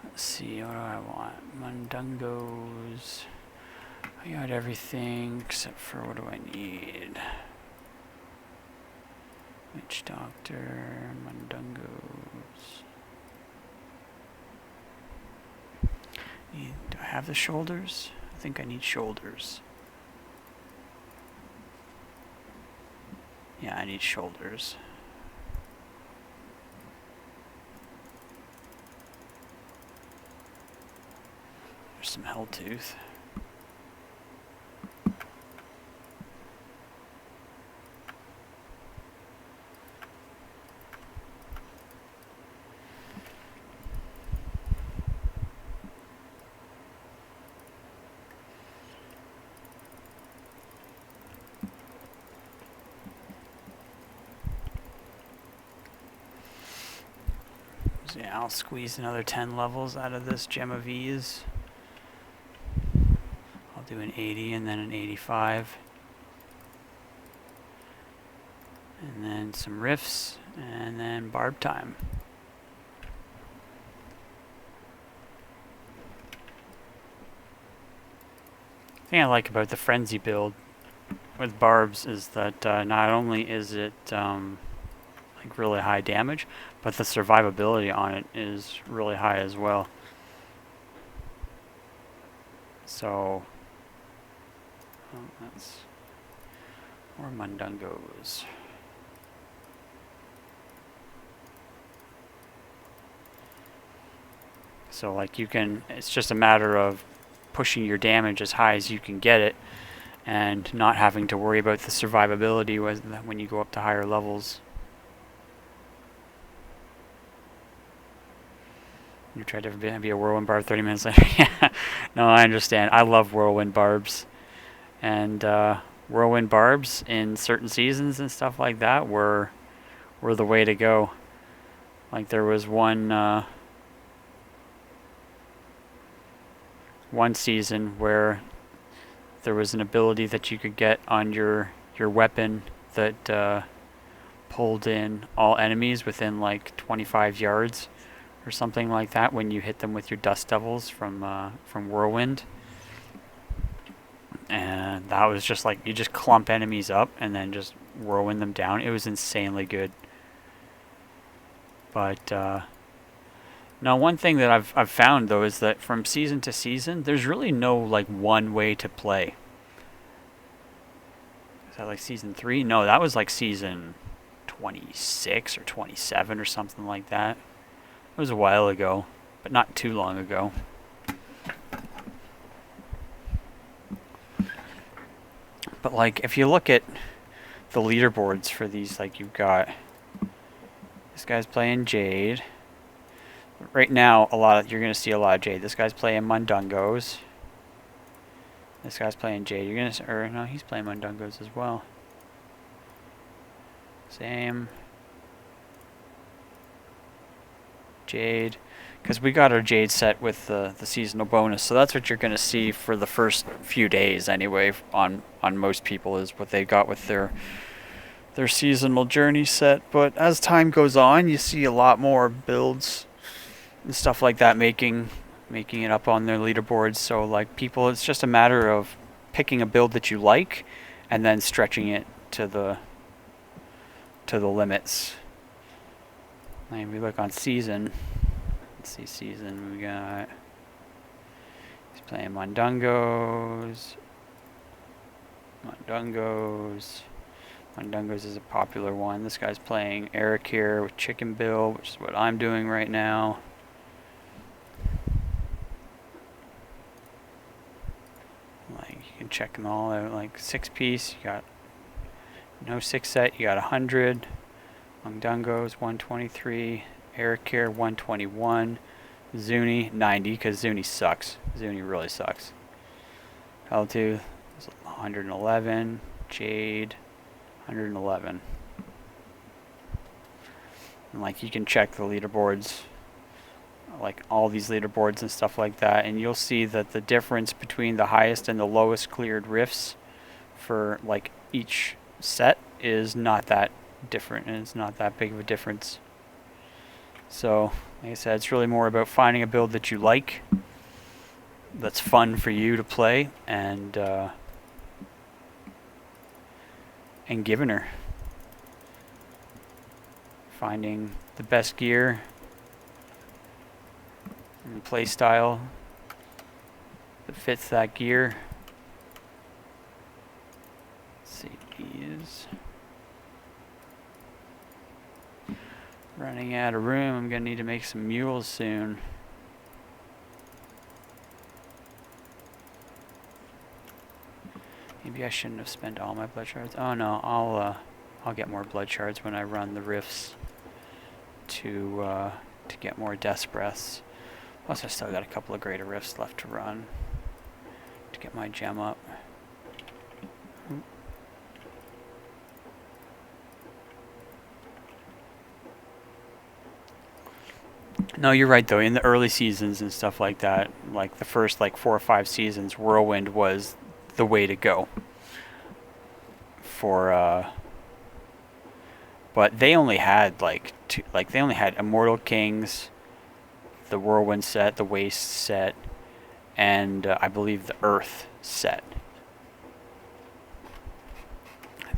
S1: Let's see, what do I want? Mundungos. I got everything except for what do I need? Witch Doctor, Mundungos. have the shoulders? I think I need shoulders. Yeah, I need shoulders. There's some Helltooth. So yeah, I'll squeeze another 10 levels out of this Gem of Ease. I'll do an 80 and then an 85. And then some riffs, and then barb time. The thing I like about the Frenzy build with barbs is that not only is it like really high damage, but the survivability on it is really high as well. So that's more Mundungos. So like you can, it's just a matter of pushing your damage as high as you can get it and not having to worry about the survivability when you go up to higher levels. You tried to be a whirlwind barb 30 minutes later. Yeah, no, I understand. I love whirlwind barbs. And whirlwind barbs in certain seasons and stuff like that were the way to go. Like there was one season where there was an ability that you could get on your weapon that pulled in all enemies within like 25 yards or something like that when you hit them with your Dust Devils from Whirlwind. And that was just like, you just clump enemies up and then just whirlwind them down. It was insanely good. But now one thing that I've found though is that from season to season, there's really no like one way to play. Is that like season 3? No, that was like season 26 or 27 or something like that. It was a while ago, but not too long ago. But like if you look at the leaderboards for these, like you've got this guy's playing Jade. Right now you're gonna see a lot of Jade. This guy's playing Mundungos. This guy's playing Jade. No, he's playing Mundungos as well. Same. Jade, because we got our Jade set with the seasonal bonus, so that's what you're going to see for the first few days anyway on most people, is what they got with their seasonal journey set. But as time goes on, you see a lot more builds and stuff like that making it up on their leaderboards. So like people, it's just a matter of picking a build that you like and then stretching it to the limits. And we look on season. Let's see season. We got, he's playing Mundungos. Mundungos is a popular one. This guy's playing Eric here with Chicken Bill, which is what I'm doing right now. Like you can check them all out. Like 6-piece, you got no 6 set. You got 100. Mundungos 123, Eric here 121, Zuni 90 because Zuni sucks. Zuni really sucks. L2 is 111, Jade 111. And like you can check the leaderboards, like all these leaderboards and stuff like that, and you'll see that the difference between the highest and the lowest cleared rifts for like each set is not that different, and it's not that big of a difference. So like I said, it's really more about finding a build that you like, that's fun for you to play, and giving her, finding the best gear and play style that fits that gear. Safety is running out of room. I'm gonna need to make some mules soon. Maybe I shouldn't have spent all my blood shards. Oh no, I'll get more blood shards when I run the rifts to get more death breaths. Plus, I still got a couple of greater rifts left to run to get my gem up. No, you're right though. In the early seasons and stuff like that, like the first 4 or 5 seasons, Whirlwind was the way to go. But they only had they only had Immortal Kings, the Whirlwind set, the Waste set, and I believe the Earth set.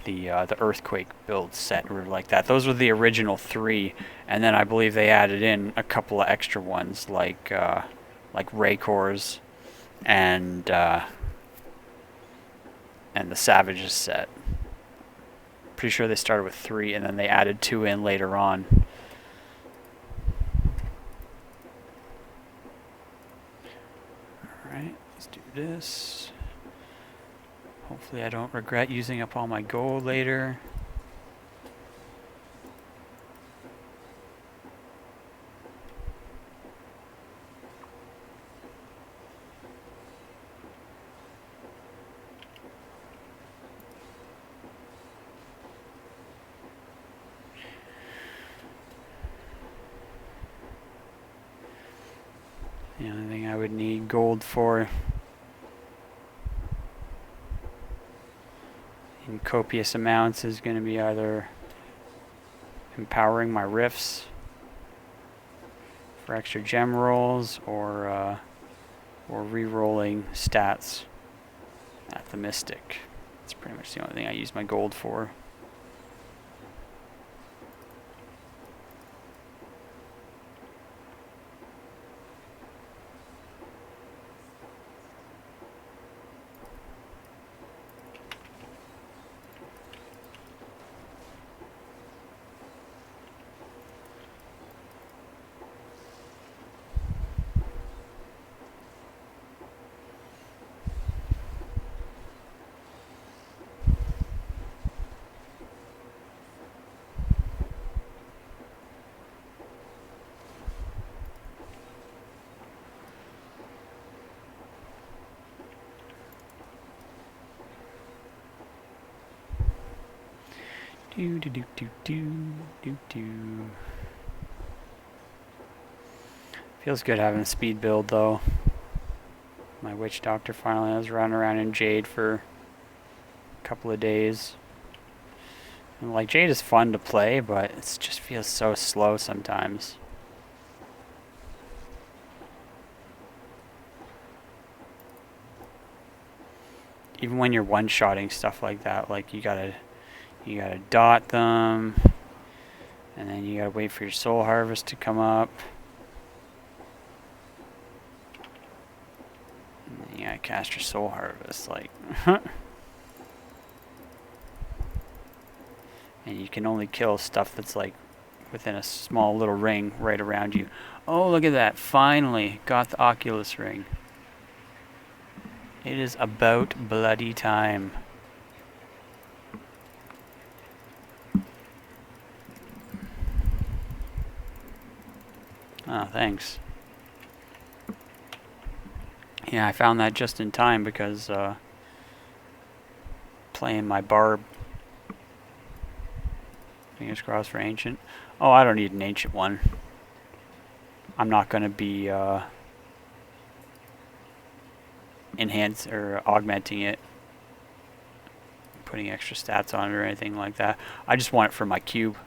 S1: The Earthquake build set or like that. Those were the original 3, and then I believe they added in a couple of extra ones like Raycors and the Savages set. Pretty sure they started with 3 and then they added 2 in later on. Alright, let's do this. Hopefully I don't regret using up all my gold later. The only thing I would need gold for in copious amounts is going to be either empowering my rifts for extra gem rolls or re-rolling stats at the Mystic. That's pretty much the only thing I use my gold for. Do do do do do do do. Feels good having a speed build though. My Witch Doctor finally has run around in Jade for a couple of days. And Jade is fun to play, but it just feels so slow sometimes. Even when you're one-shotting stuff like that, you gotta dot them, and then you gotta wait for your soul harvest to come up. And then you gotta cast your soul harvest, and you can only kill stuff that's within a small little ring right around you. Oh, look at that, finally got the Oculus ring. It is about bloody time. Oh, thanks. Yeah, I found that just in time because playing my barb. Fingers crossed for ancient. Oh, I don't need an ancient one. I'm not going to be enhancing or augmenting it, putting extra stats on it or anything like that. I just want it for my cube.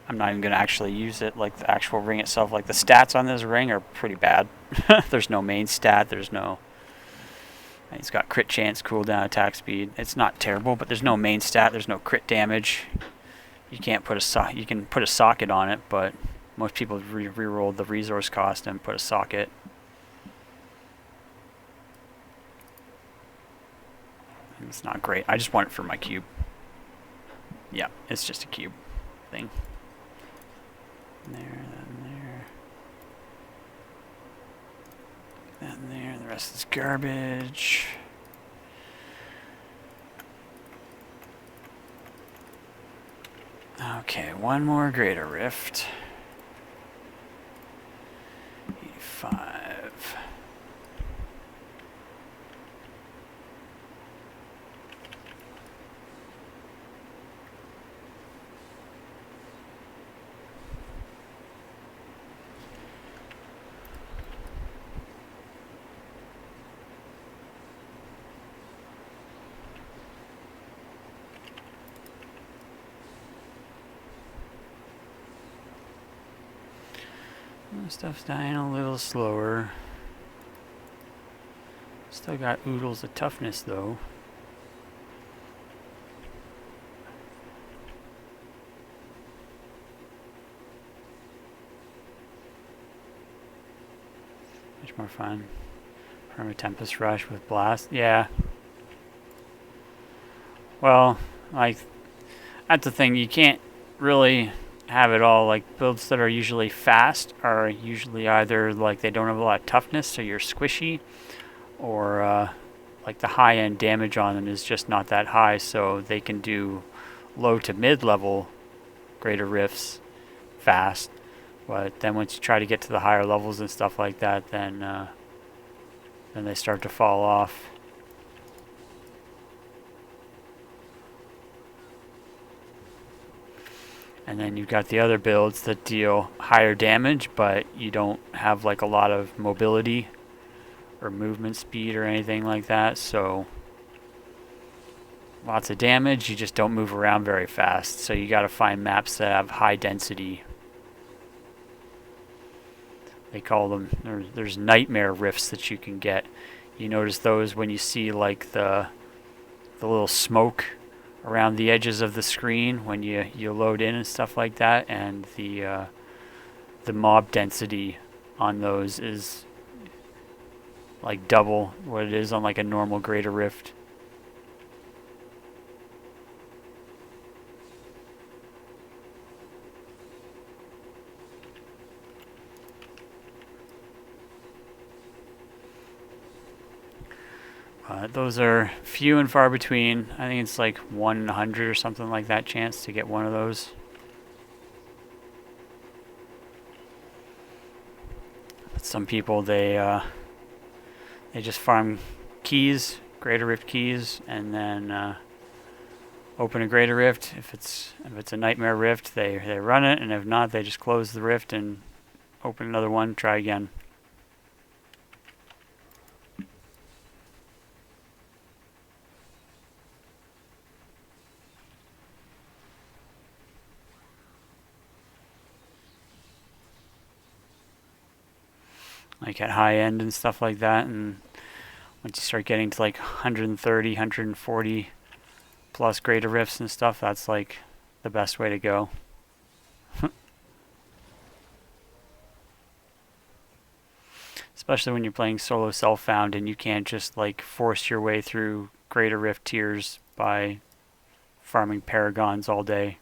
S1: I'm not even going to actually use it, the actual ring itself. The stats on this ring are pretty bad. There's no main stat. There's no... It's got crit chance, cooldown, attack speed. It's not terrible, but there's no main stat. There's no crit damage. You can't put you can put a socket on it, but most people re-rolled the resource cost and put a socket. It's not great. I just want it for my cube. Yeah, it's just a cube thing. There, that, there. That and there. The rest is garbage. Okay, one more greater rift. 85. Stuff's dying a little slower. Still got oodles of toughness though. Much more fun. From a Tempest Rush with Blast. Yeah. Well, like, that's the thing. You can't really have it all. Like, builds that are usually fast are usually either like they don't have a lot of toughness, so you're squishy, or like the high end damage on them is just not that high, so they can do low to mid level greater rifts fast. But then once you try to get to the higher levels and stuff like that, then they start to fall off. And then you've got the other builds that deal higher damage, but you don't have like a lot of mobility or movement speed or anything like that. So lots of damage, you just don't move around very fast. So you got to find maps that have high density. They call them, there's nightmare rifts that you can get. You notice those when you see like the little smoke around the edges of the screen when you load in and stuff like that, and the mob density on those is like double what it is on like a normal greater rift. Those are few and far between. I think it's like 1 in 100 or something like that chance to get one of those. But some people, they just farm keys, greater rift keys, and then open a greater rift. If it's a nightmare rift, they run it, and if not, they just close the rift and open another one, try again. Like at high end and stuff like that, and once you start getting to like 130, 140 plus greater rifts and stuff, that's like the best way to go. Especially when you're playing solo self-found and you can't just like force your way through greater rift tiers by farming paragons all day.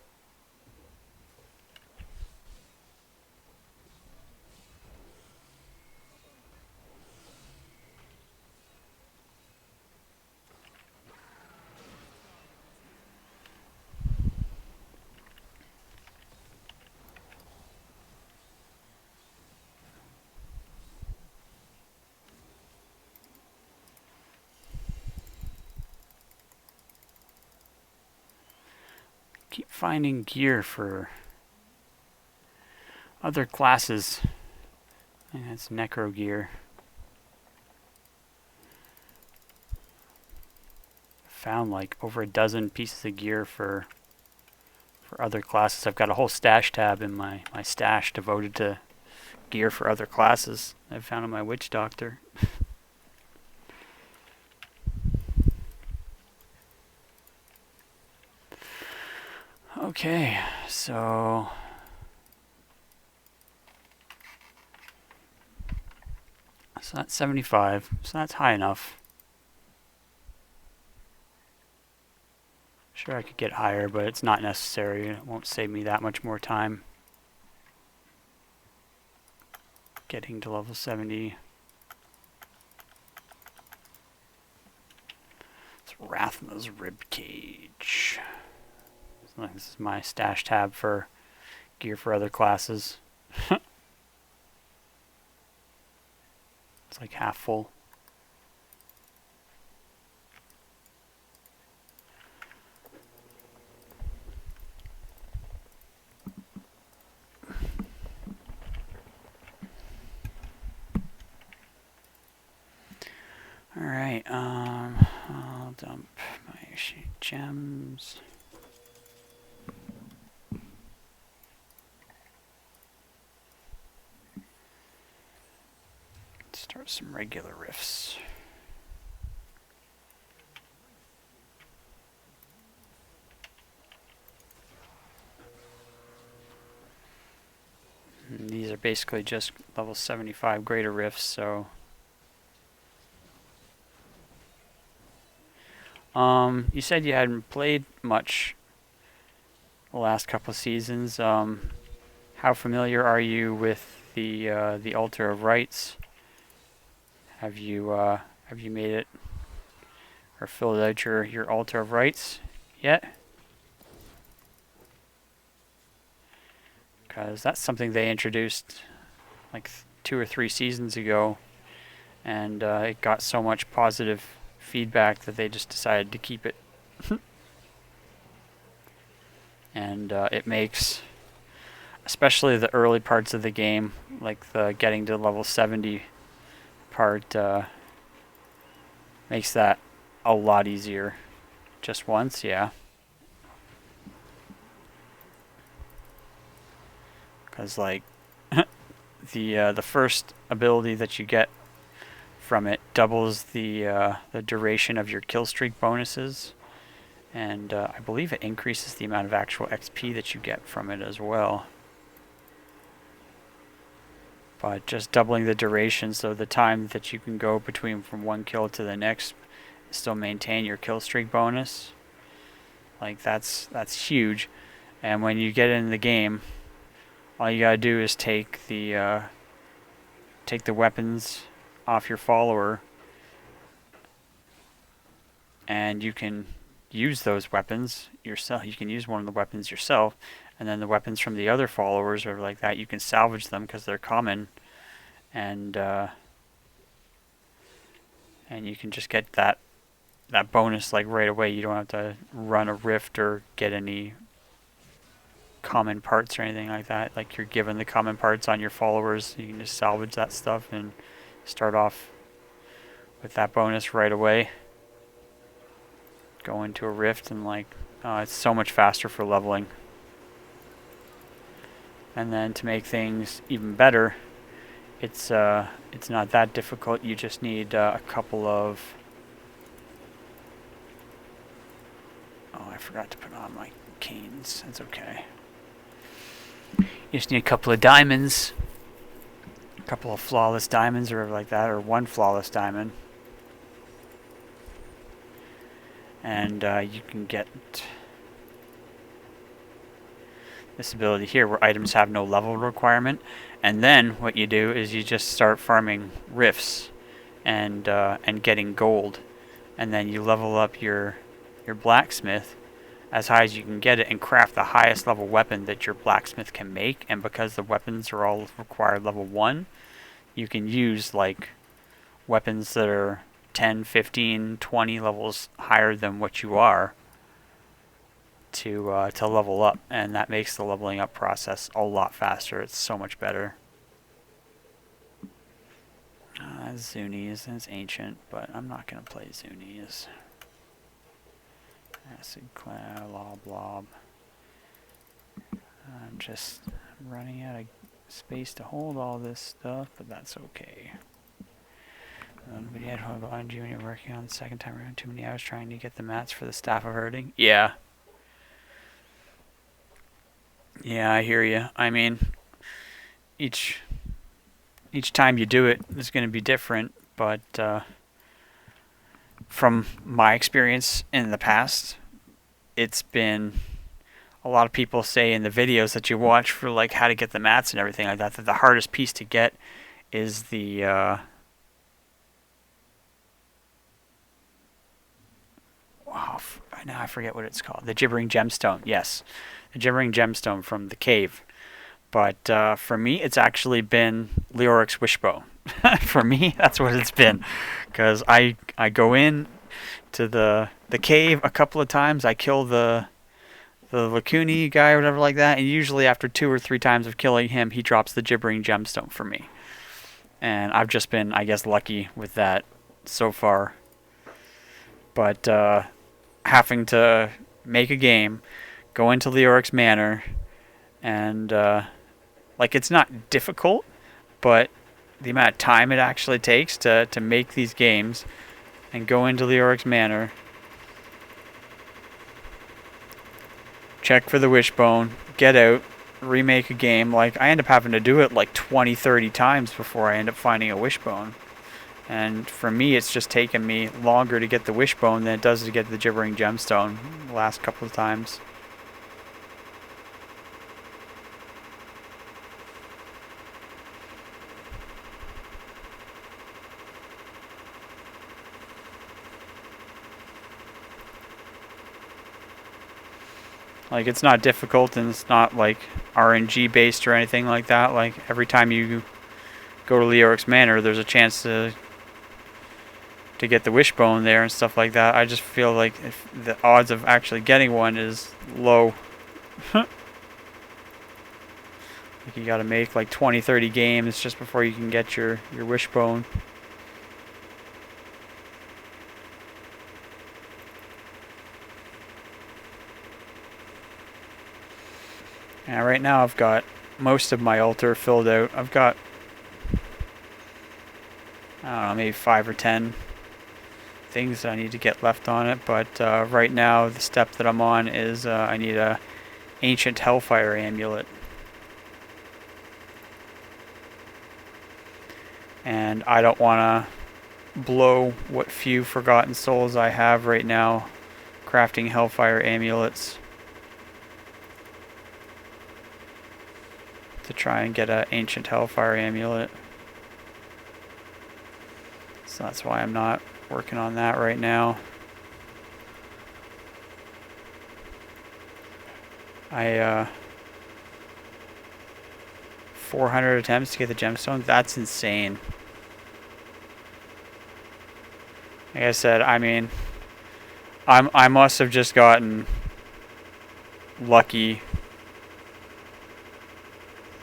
S1: Keep finding gear for other classes. I think that's necro gear. Found like over a dozen pieces of gear for other classes. I've got a whole stash tab in my stash devoted to gear for other classes I found in my witch doctor. Okay, so that's 75, so that's high enough. Sure, I could get higher, but it's not necessary. It won't save me that much more time getting to level 70. It's Rathma's Ribcage. This is my stash tab for gear for other classes. It's like half full. Alright, I'll dump my gems. Start some regular rifts. And these are basically just level 75 greater rifts, so you said you hadn't played much the last couple of seasons. How familiar are you with the Altar of Rites? Have you made it or filled out your Altar of Rites yet? Because that's something they introduced like 2 or 3 seasons ago, and it got so much positive feedback that they just decided to keep it. And it makes, especially the early parts of the game, like the getting to level 70 part, makes that a lot easier. Just once, yeah. Because like the first ability that you get from it doubles the duration of your kill streak bonuses, and I believe it increases the amount of actual XP that you get from it as well. But just doubling the duration, so the time that you can go between from one kill to the next, still maintain your kill streak bonus. Like that's huge. And when you get in the game, all you gotta do is take the weapons off your follower, and you can use those weapons yourself. You can use one of the weapons yourself, and then the weapons from the other followers are like that. You can salvage them because they're common, and you can just get that bonus like right away. You don't have to run a rift or get any common parts or anything like that. Like, you're given the common parts on your followers, you can just salvage that stuff and start off with that bonus right away. Go into a rift and like it's so much faster for leveling. And then to make things even better, it's not that difficult. You just need a couple of I forgot to put on my canes. That's okay. You just need a couple of diamonds, a couple of flawless diamonds or like that, or one flawless diamond. And you can get this ability here where items have no level requirement. And then what you do is you just start farming rifts and getting gold. And then you level up your blacksmith as high as you can get it and craft the highest level weapon that your blacksmith can make. And because the weapons are all required level 1, you can use like weapons that are 10, 15, 20 levels higher than what you are to level up, and that makes the leveling up process a lot faster. It's so much better. Zunies, it's ancient, but I'm not going to play Zunies. Acid cloud, lob, lob. I'm just running out of space to hold all this stuff, but that's okay. But yeah, on Junior working on the second time around. Too many hours trying to get the mats for the Staff of Herding. Yeah. Yeah, I hear you. I mean, each time you do it is going to be different, but from my experience in the past, it's been a lot of people say in the videos that you watch for like how to get the mats and everything like that, that the hardest piece to get is the now I forget what it's called. The gibbering gemstone. Yes, the gibbering gemstone from the cave. But for me, it's actually been Leoric's wishbone. For me, that's what it's been, because I go in to the cave a couple of times. I kill the Lacuni guy or whatever like that, and usually after 2 or 3 times of killing him, he drops the gibbering gemstone for me. And I've just been, I guess, lucky with that so far. But having to make a game, go into Leoric's Manor, and like, it's not difficult, but the amount of time it actually takes to make these games and go into Leoric's Manor, check for the wishbone, get out, remake a game. Like, I end up having to do it like 20, 30 times before I end up finding a wishbone. And for me, it's just taken me longer to get the wishbone than it does to get the gibbering gemstone the last couple of times. Like, it's not difficult, and it's not like RNG based or anything like that. Like, every time you go to Leoric's Manor, there's a chance to get the wishbone there and stuff like that. I just feel like if the odds of actually getting one is low. Like, you gotta make like 20, 30 games just before you can get your wishbone. And right now I've got most of my altar filled out. I've got, I don't know, maybe 5 or 10 things that I need to get left on it. But right now the step that I'm on is I need a ancient hellfire amulet. And I don't want to blow what few forgotten souls I have right now crafting hellfire amulets to try and get an ancient hellfire amulet. So that's why I'm not working on that right now. I 400 attempts to get the gemstone. That's insane. Like I said, I mean, I must have just gotten lucky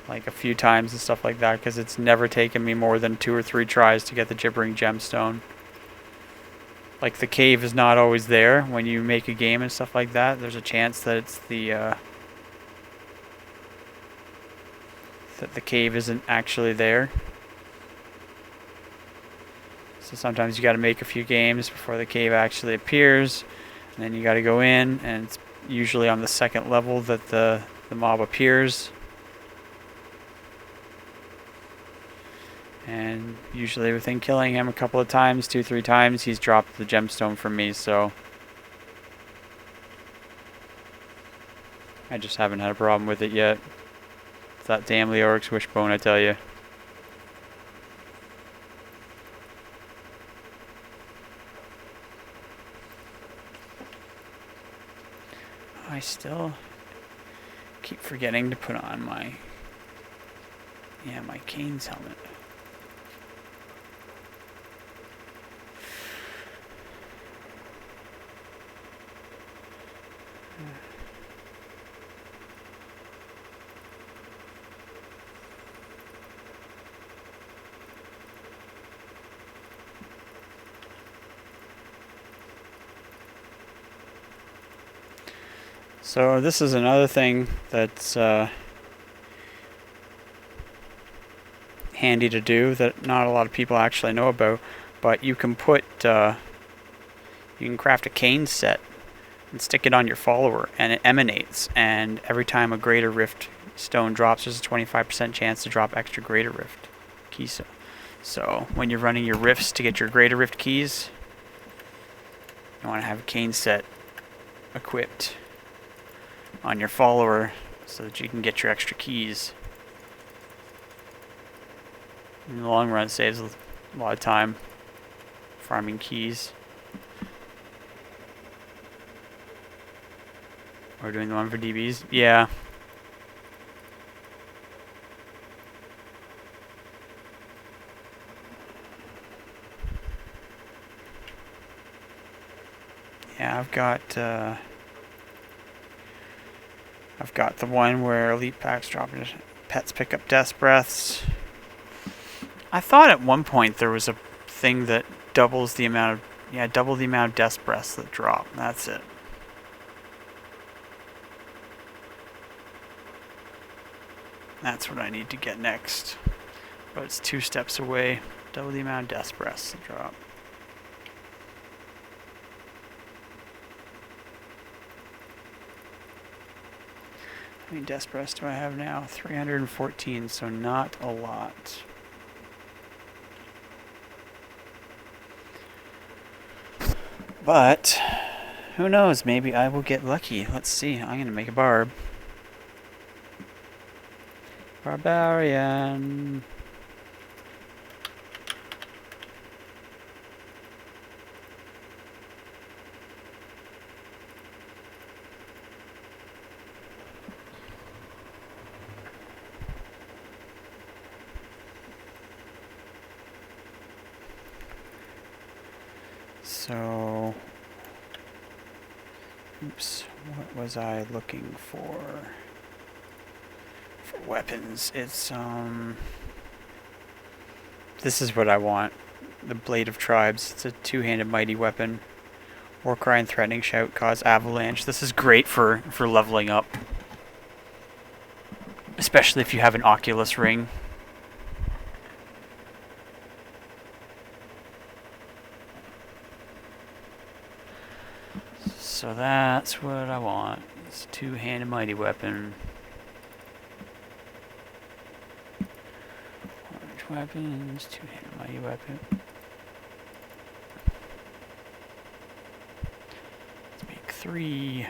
S1: like a few times and stuff like that, because it's never taken me more than 2 or 3 tries to get the gibbering gemstone. Like, the cave is not always there when you make a game and stuff like that. There's a chance that it's the cave isn't actually there. So sometimes you got to make a few games before the cave actually appears, and then you got to go in, and it's usually on the 2nd level that the mob appears. And usually within killing him a couple of times, 2, 3 times, he's dropped the gemstone from me, so I just haven't had a problem with it yet. It's that damn Leoric's wishbone, I tell you. I still keep forgetting to put on my Kane's helmet. So this is another thing that's handy to do that not a lot of people actually know about, but you can put you can craft a cane set and stick it on your follower, and it emanates, and every time a Greater Rift stone drops, there's a 25% chance to drop extra Greater Rift keys. So when you're running your rifts to get your Greater Rift keys, you want to have a cane set equipped. on your follower so that you can get your extra keys. In the long run, it saves a lot of time farming keys. We're doing the one for DBs? Yeah. Yeah, I've got the one where elite packs drop into pets pick up death breaths. I thought at one point there was a thing that doubles the amount of double the amount of death breaths that drop. That's it. That's what I need to get next. But it's 2 steps away. Double the amount of death breaths that drop. How many death breaths do I have now? 314, so not a lot. But who knows? Maybe I will get lucky. Let's see. I'm going to make a barb. Barbarian. So, oops, what was I looking for? For weapons, it's, this is what I want. The Blade of Tribes. It's a 2-handed mighty weapon. Warcry and Threatening Shout cause avalanche. This is great for leveling up. Especially if you have an Oculus ring. So that's what I want. It's a 2-handed mighty weapon. Large weapons, 2-handed mighty weapon. Let's make 3.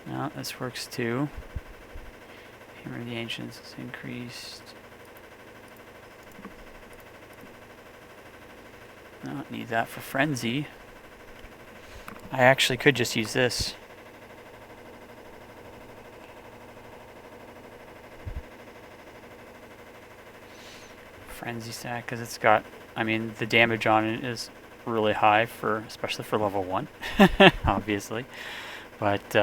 S1: No, this works too. Hammer of the Ancients is increased. No, need that for Frenzy. I actually could just use this. Frenzy stack, because it's got, I mean, the damage on it is really high for, especially for level 1, obviously. But,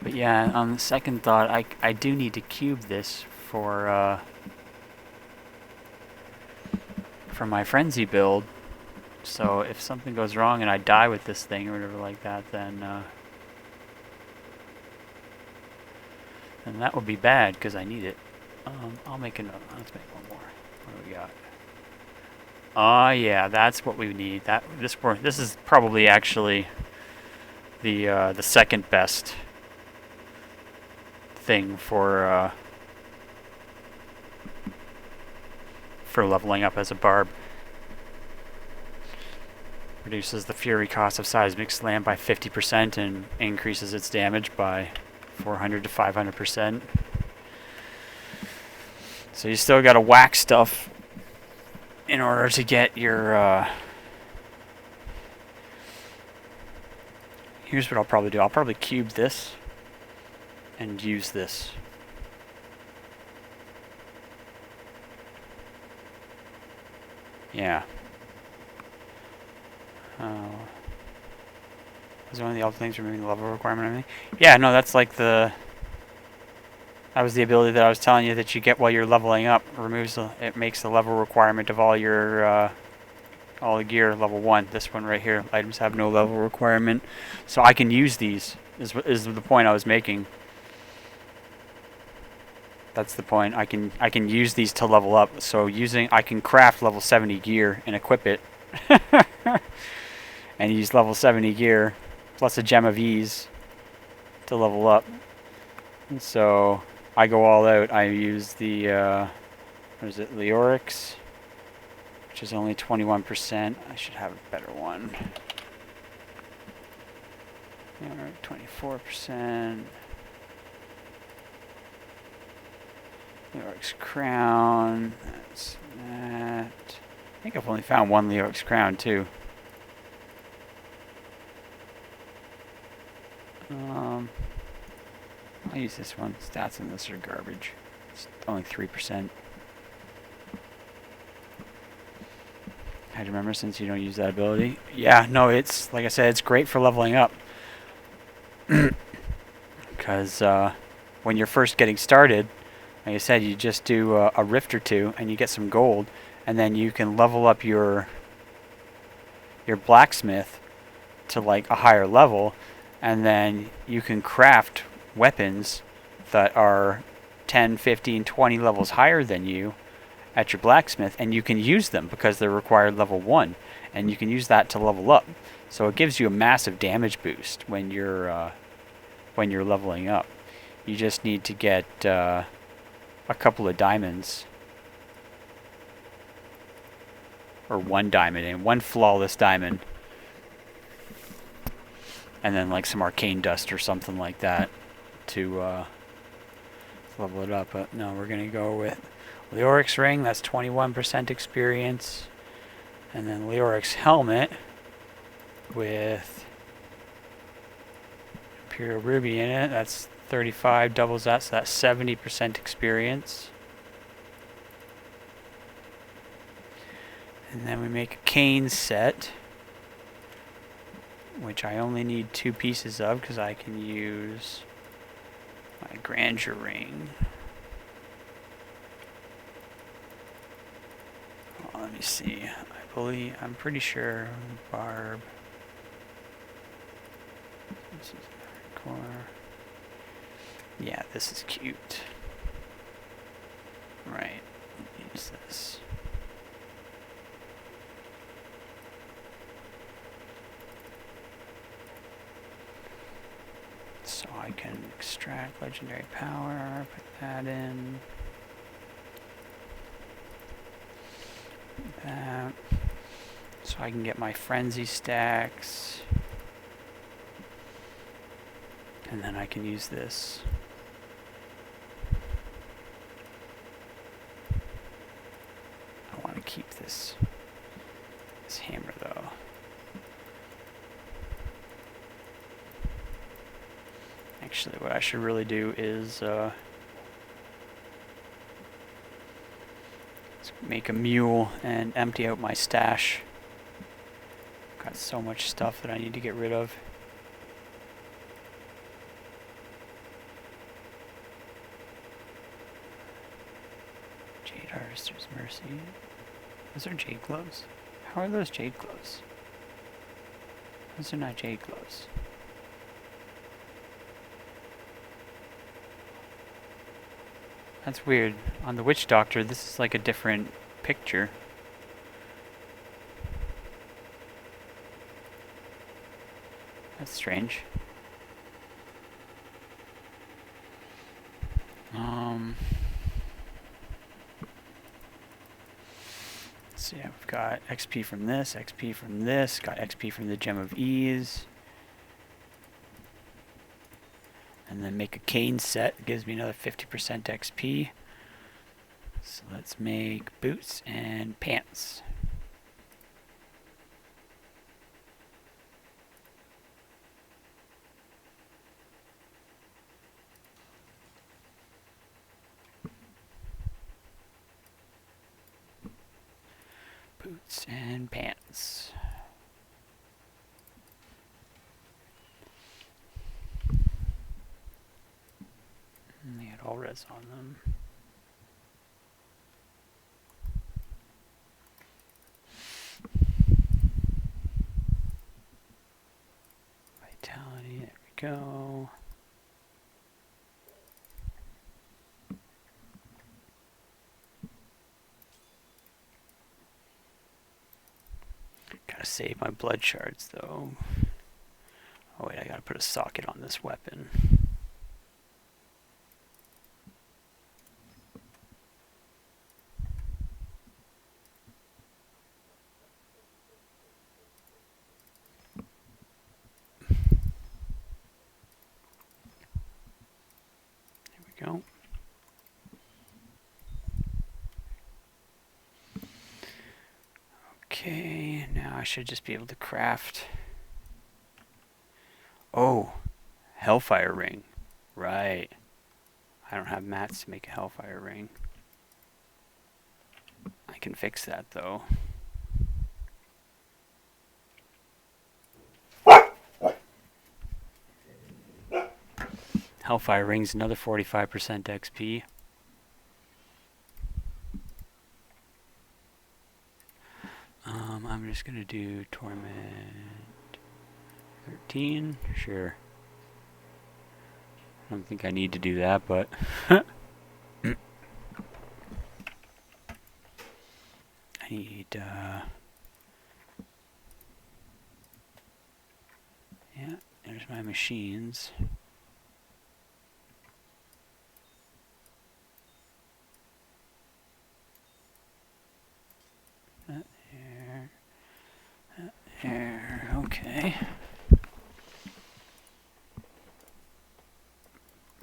S1: yeah, on the second thought, I do need to cube this for my Frenzy build. So if something goes wrong and I die with this thing or whatever like that, then that would be bad because I need it. I'll make another. Let's make one more. What do we got? Yeah, that's what we need. This is probably actually the second best thing for leveling up as a barb. Reduces the fury cost of seismic slam by 50% and increases its damage by 400 to 500%. So you still gotta whack stuff in order to get your here's what I'll probably do. I'll probably cube this and use this. Yeah. Was one of the other things removing the level requirement or anything? Yeah, no, that's like that was the ability that I was telling you that you get while you're leveling up. It makes the level requirement of all your all the gear level 1. This one right here, items have no level requirement, so I can use these. Is the point I was making? That's the point. I can use these to level up. So I can craft level 70 gear and equip it, and use level 70 gear plus a gem of ease to level up. And so I go all out. I use the, what is it, Leorix, which is only 21%. I should have a better one. Alright, 24%. Leorix Crown. That's that. I think I've only found one Leorix Crown too. I'll use this one. Stats in this are garbage. It's only 3%. How'd you remember since you don't use that ability? Yeah, no, it's, like I said, it's great for leveling up. Because when you're first getting started, like I said, you just do a rift or two and you get some gold, and then you can level up your blacksmith to like a higher level, and then you can craft weapons that are 10, 15, 20 levels higher than you at your blacksmith, and you can use them because they're required level 1, and you can use that to level up. So it gives you a massive damage boost when you're leveling up. You just need to get a couple of diamonds, or one diamond, and one flawless diamond, and then like some arcane dust or something like that to level it up. But no, we're gonna go with Leorix Ring. That's 21% experience, and then Leorix Helmet with Imperial Ruby in it. That's 35, doubles that, so that's 70% experience. And then we make a cane set, which I only need 2 pieces of because I can use my Grandeur Ring. Oh, let me see. I'm pretty sure Barb. This is hardcore. Yeah, this is cute. Right. Use this. So I can extract legendary power, put that in. That. So I can get my frenzy stacks. And then I can use this. I want to keep this hammer though. Actually, what I should really do is make a mule and empty out my stash. Got so much stuff that I need to get rid of. Jade Harvester's Mercy. Those are jade gloves? How are those jade gloves? Those are not jade gloves. That's weird. On the Witch Doctor, this is like a different picture. That's strange. So yeah, we've got XP from this, XP from this, got XP from the Gem of Ease. And then make a cane set, that gives me another 50% XP. So let's make boots and pants. Boots and pants. And they had all res on them. Vitality, there we go. Gotta save my blood shards though. Oh wait, I gotta put a socket on this weapon. Okay, now I should just be able to craft. Oh, Hellfire Ring. Right. I don't have mats to make a Hellfire Ring. I can fix that though. Hellfire Ring's another 45% XP. I'm just gonna do Torment 13. Sure. I don't think I need to do that, but I need yeah, there's my machines. That there. That there. Okay.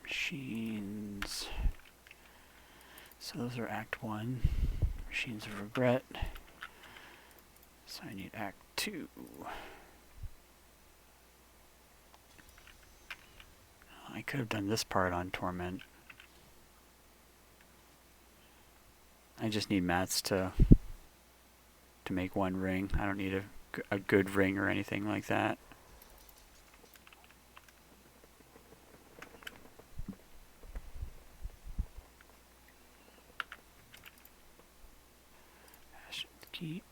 S1: Machines. So those are Act 1. Machines of Regret. So I need Act 2. I could have done this part on Torment. I just need mats to make one ring. I don't need a good ring or anything like that. I should keep.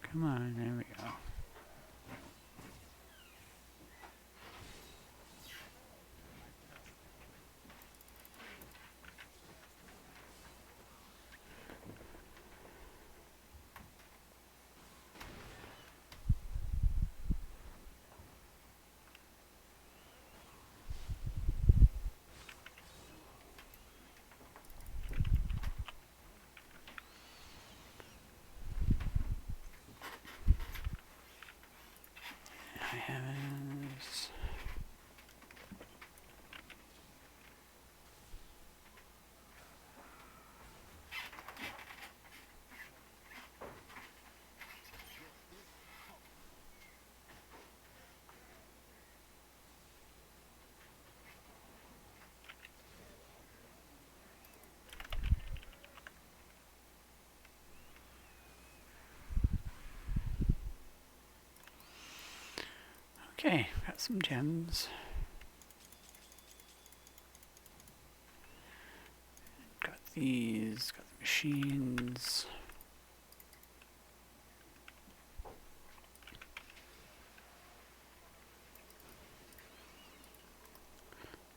S1: Come on, there we go. I haven't. Okay, got some gems. Got these, got the machines.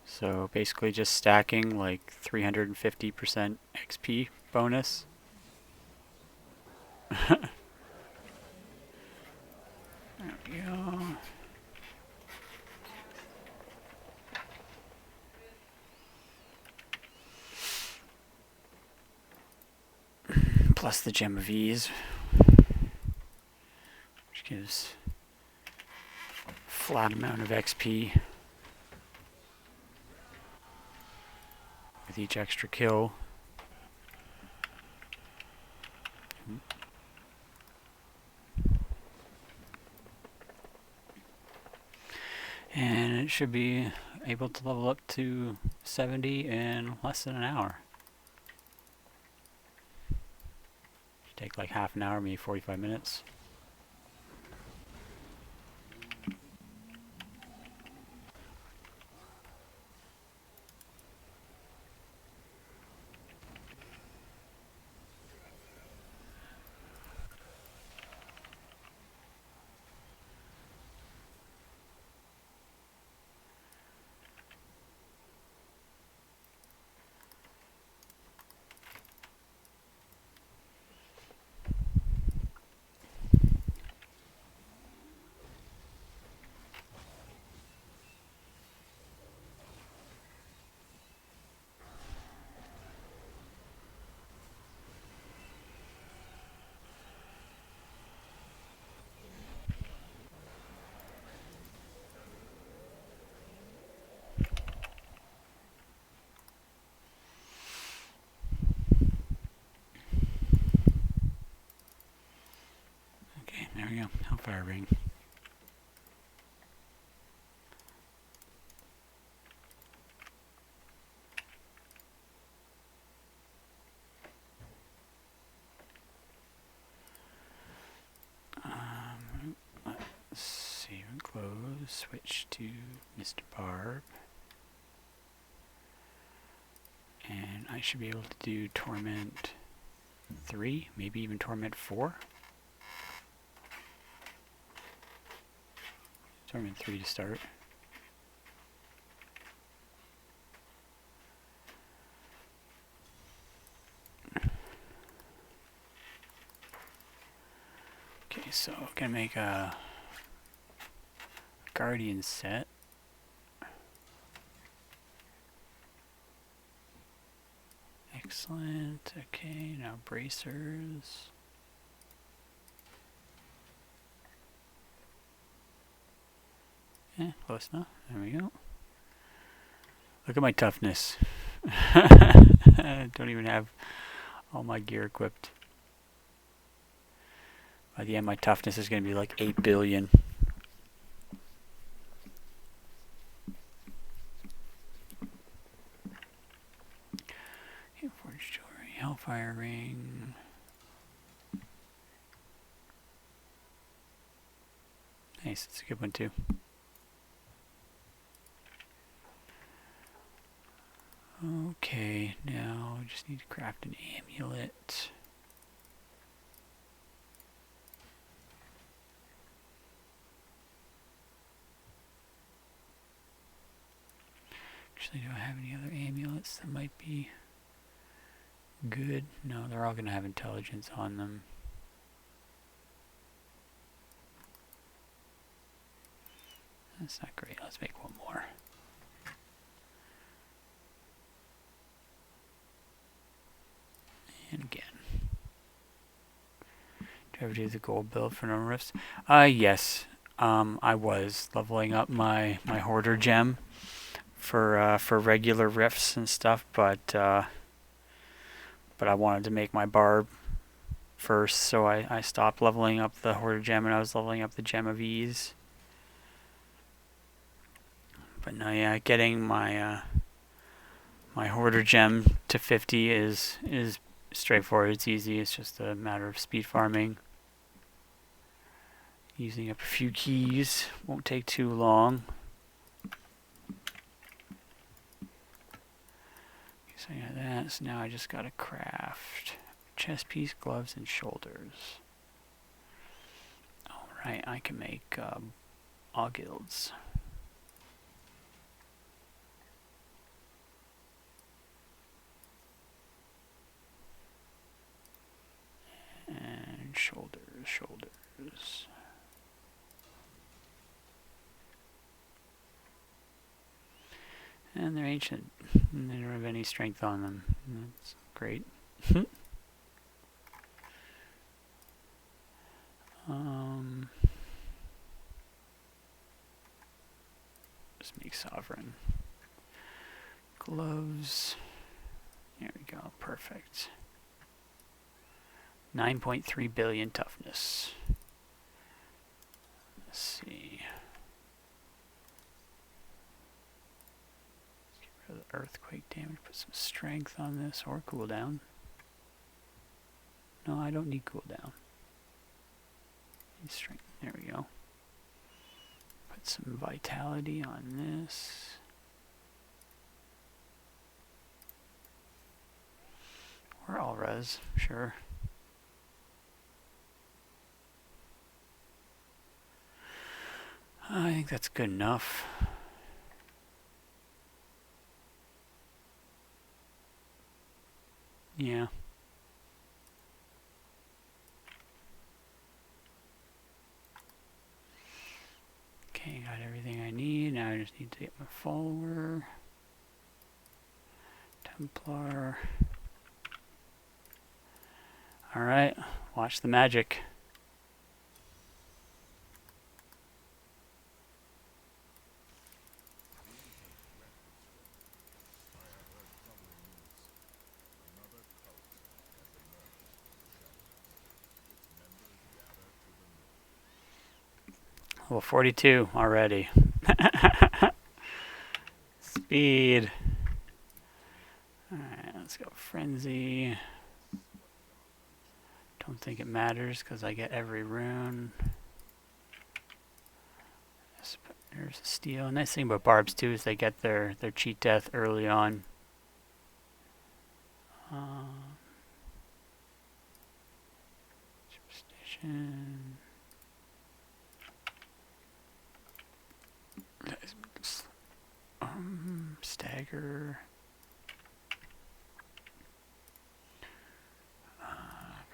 S1: So basically just stacking like 350% XP bonus. There we go. Plus the Gem of Ease, which gives a flat amount of XP with each extra kill. And it should be able to level up to 70 in less than an hour. Should take like half an hour, maybe 45 minutes. go. Hellfire ring. Let's save and close. Switch to Mr. Barb. And I should be able to do Torment 3, maybe even Torment 4. Torment 3 to start. Okay, so I'm gonna make a Guardian set. Excellent. Okay, now bracers. Close enough. There we go. Look at my toughness. I don't even have all my gear equipped. By the end, my toughness is going to be like 8 billion. Forged jewelry, Hellfire ring. Nice, it's a good one too. Okay, now we just need to craft an amulet. Actually, do I have any other amulets that might be good? No, they're all going to have intelligence on them. That's not great. Let's make one more. And again. Do I ever do the gold build for no rifts? Yes. I was leveling up my hoarder gem for regular rifts and stuff, but I wanted to make my barb first, so I stopped leveling up the hoarder gem and I was leveling up the gem of ease. But now, yeah, getting my my hoarder gem to 50 is straightforward. It's easy. It's just a matter of speed farming. Using up a few keys won't take too long. So I got that. So now I just gotta craft chest piece, gloves, and shoulders. All right, I can make all guilds. And shoulders. And they're ancient. And they don't have any strength on them. That's great. Just make sovereign. Gloves. There we go. Perfect. 9.3 billion toughness. Let's see. Let's get rid of the earthquake damage. Put some strength on this or cooldown. No, I don't need cooldown. Need strength. There we go. Put some vitality on this. Or all res, sure. I think that's good enough. Yeah. Okay, got everything I need. Now I just need to get my follower. Templar. Alright, watch the magic. Level 42 already. Speed. Alright, let's go Frenzy. Don't think it matters because I get every rune. There's a steal. Nice thing about barbs too is they get their cheat death early on. Superstition. Stagger.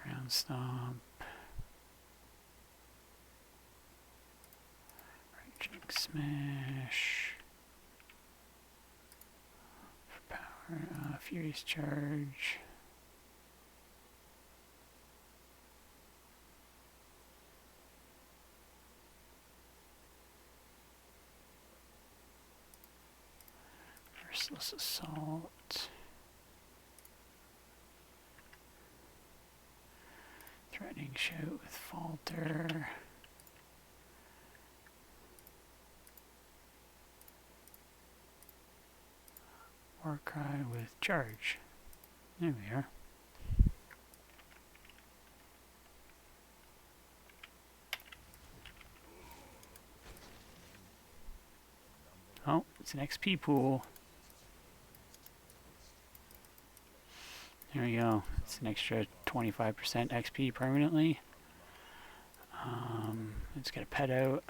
S1: Ground stomp. Right check smash. For power, furious charge. Merciless assault. Threatening shout with falter. War cry with charge. There we are. Oh, it's an XP pool. There we go. It's an extra 25% XP permanently. Let's get a pet out.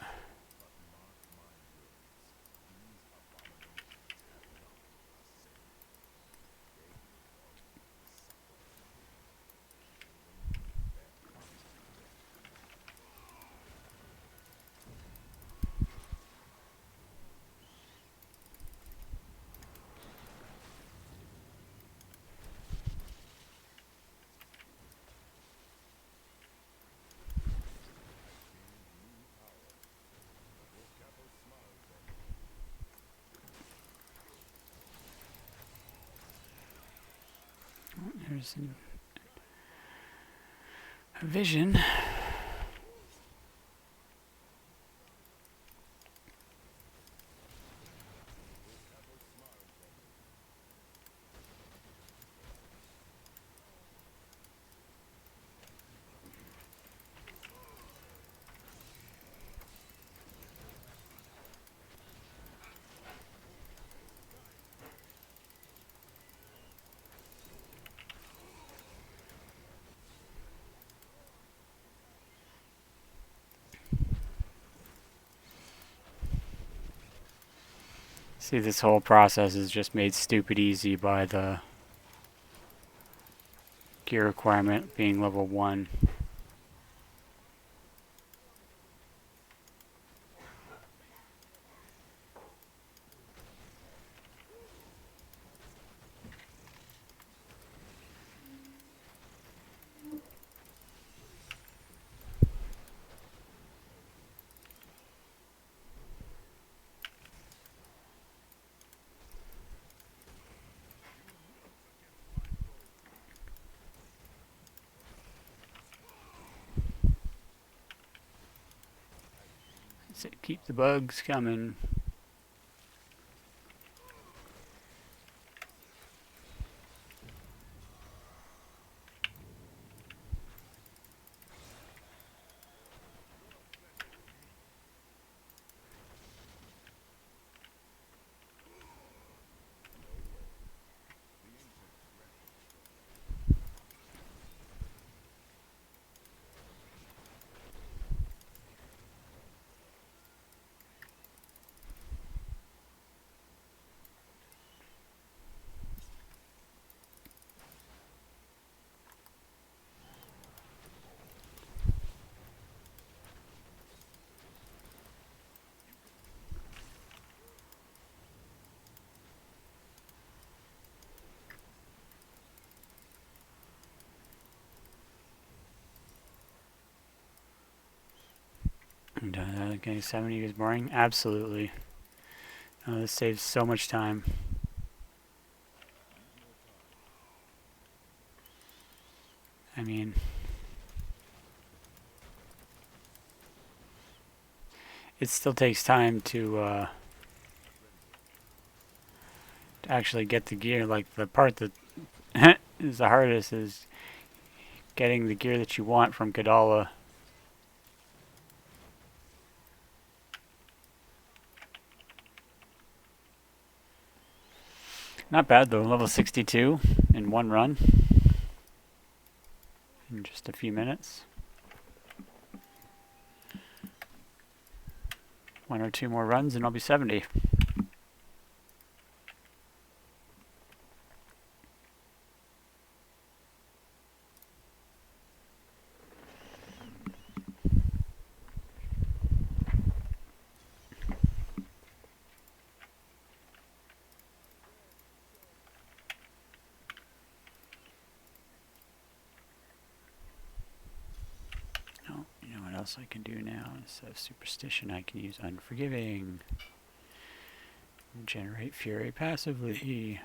S1: There's a vision. See, this whole process is just made stupid easy by the gear requirement being level 1. So keep the bugs coming. And getting 70 is boring? Absolutely. This saves so much time. I mean, it still takes time to actually get the gear. Like the part that is the hardest is getting the gear that you want from Kadala. Not bad though, level 62 in one run. In just a few minutes. 1 or 2 more runs and I'll be 70. What else I can do now? Instead of superstition, I can use unforgiving. Generate fury passively.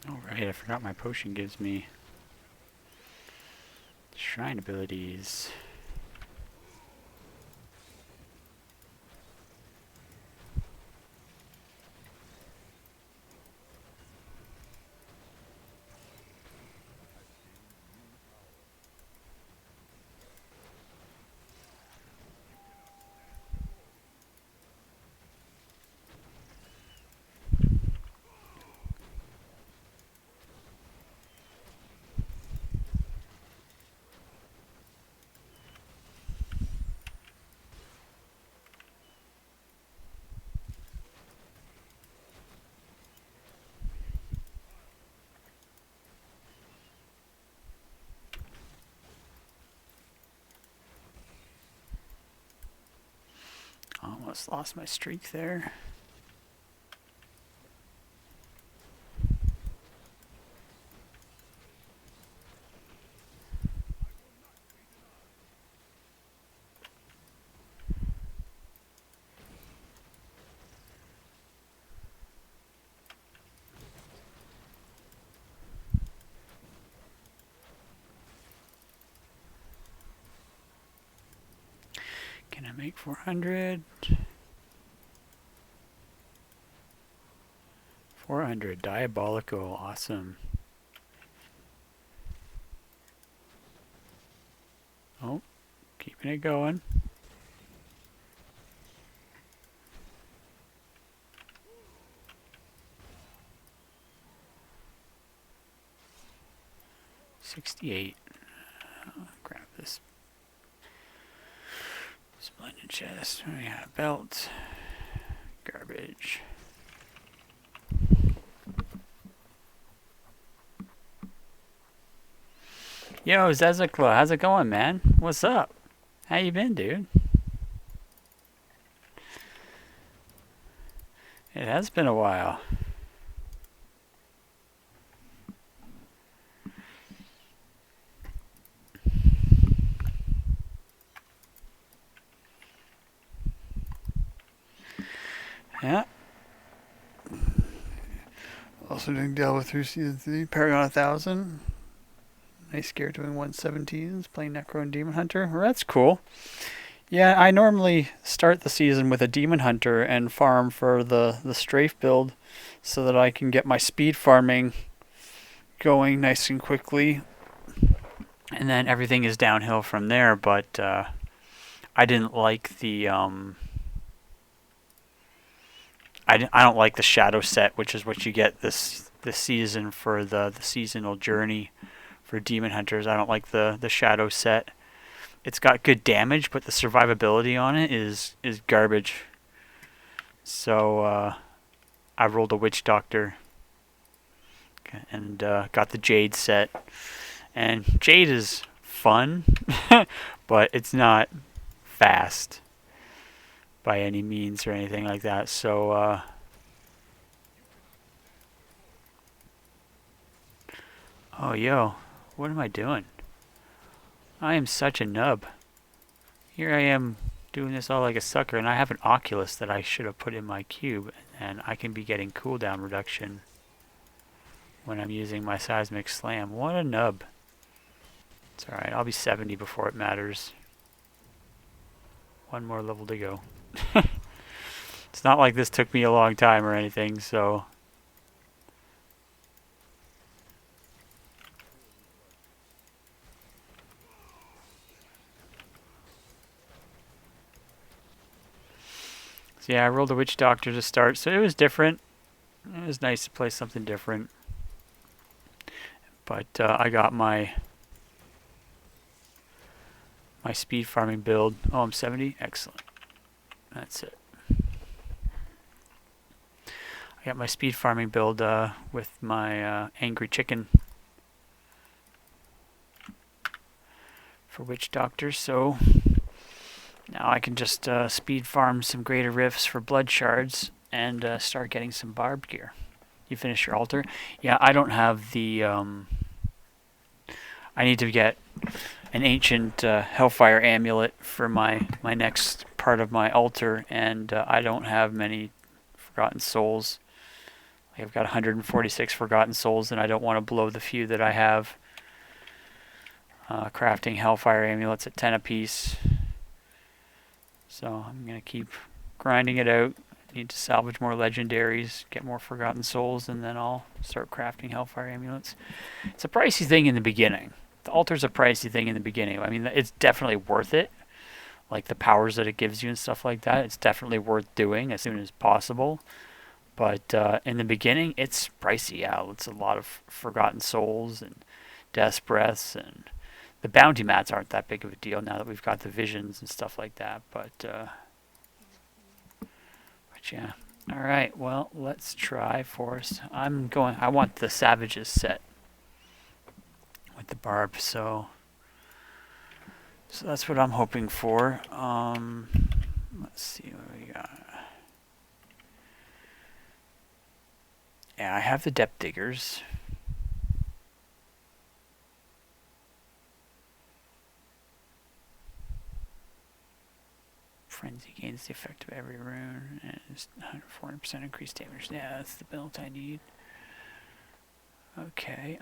S1: Alright, I forgot my potion gives me shrine abilities. Almost lost my streak there. Can I make 400? 400, diabolical, awesome. Oh, keeping it going. $68. Grab this splendid chest. We have belt. Garbage. Yo, Zezekla, how's it going, man? What's up? How you been, dude? It has been a while. Yeah. Also doing Delve through Season 3, Paragon 1000. Nice gear doing 117s, playing Necro and Demon Hunter. Well, that's cool. Yeah, I normally start the season with a Demon Hunter and farm for the strafe build so that I can get my speed farming going nice and quickly. And then everything is downhill from there, but I didn't like the I don't like the shadow set, which is what you get this season for the seasonal journey for demon hunters. I don't like the shadow set. It's got good damage, but the survivability on it is garbage. So I rolled a witch doctor and got the jade set. And jade is fun, but it's not fast by any means or anything like that. So oh yo, what am I doing? I am such a nub. Here I am doing this all like a sucker, and I have an Oculus that I should have put in my cube, and I can be getting cooldown reduction when I'm using my seismic slam. What a nub. It's alright, I'll be 70 before it matters. One more level to go. It's not like this took me a long time or anything, so... So yeah, I rolled a witch doctor to start, so it was different. It was nice to play something different. But I got my speed farming build. Oh, I'm 70? Excellent. That's it. I got my speed farming build with my angry chicken for witch doctor, so now I can just speed farm some greater rifts for blood shards and start getting some barbed gear. You finish your altar? Yeah, I don't have the... I need to get an ancient hellfire amulet for my next part of my altar, and I don't have many forgotten souls. I've got 146 forgotten souls, and I don't want to blow the few that I have. Crafting hellfire amulets at 10 apiece. So I'm going to keep grinding it out. Need to salvage more legendaries, get more forgotten souls, and then I'll start crafting hellfire amulets. It's a pricey thing in the beginning. The altar's a pricey thing in the beginning. I mean, it's definitely worth it. Like the powers that it gives you and stuff like that, it's definitely worth doing as soon as possible. But in the beginning, it's pricey. Yeah, it's a lot of forgotten souls and death's breaths, and the bounty mats aren't that big of a deal now that we've got the visions and stuff like that. But yeah. All right. Well, let's try Forest. I want the Savages set with the barb. So that's what I'm hoping for. Let's see what we got. Yeah, I have the depth diggers. Frenzy gains the effect of every rune and it's 140% increased damage. Yeah, that's the build I need. Okay,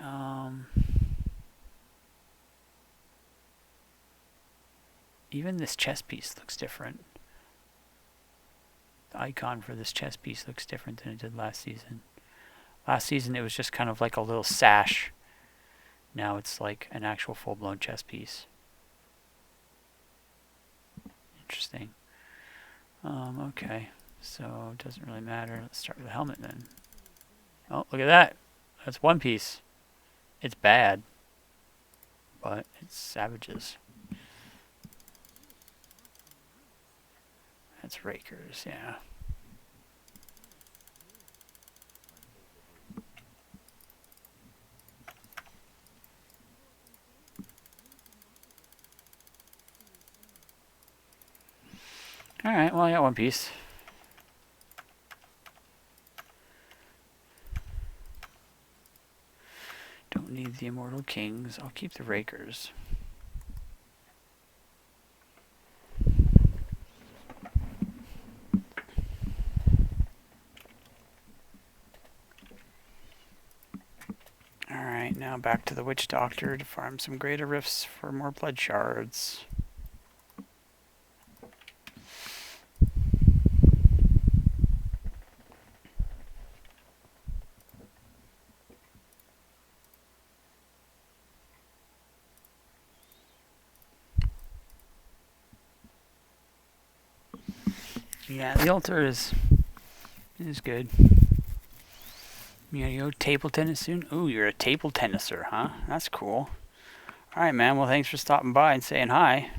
S1: even this chest piece looks different. The icon for this chest piece looks different than it did last season. Last season it was just kind of like a little sash. Now it's like an actual full-blown chest piece. Interesting. Okay, so it doesn't really matter. Let's start with the helmet then. Oh, look at that. That's one piece. It's bad, but it's Savages. That's Rakers, yeah. Alright, well I got one piece. Don't need the Immortal Kings. I'll keep the Rakers. Alright, now back to the Witch Doctor to farm some greater rifts for more blood shards. Yeah, the altar is is good. You gonna go table tennis soon? Ooh, you're a table tenniser, huh? That's cool. Alright, man. Well, thanks for stopping by and saying hi.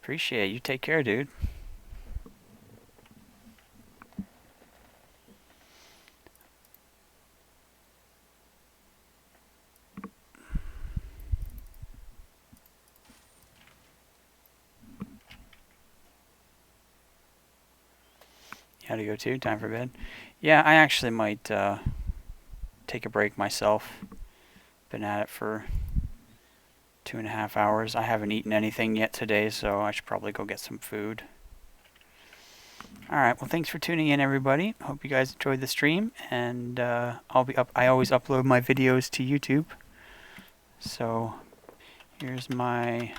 S1: Appreciate it. You take care, dude. You had to go too? Time for bed? Yeah, I actually might take a break myself. Been at it for 2.5 hours. I haven't eaten anything yet today, so I should probably go get some food. Alright, well, thanks for tuning in, everybody. Hope you guys enjoyed the stream, and I'll be up. I always upload my videos to YouTube. So here's my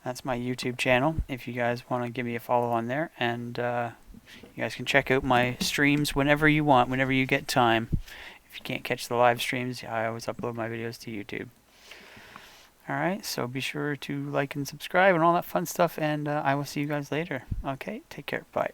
S1: that's my YouTube channel if you guys want to give me a follow on there, and you guys can check out my streams whenever you want, whenever you get time. If you can't catch the live streams, I always upload my videos to YouTube. Alright, so be sure to like and subscribe and all that fun stuff, and I will see you guys later. Okay, take care. Bye.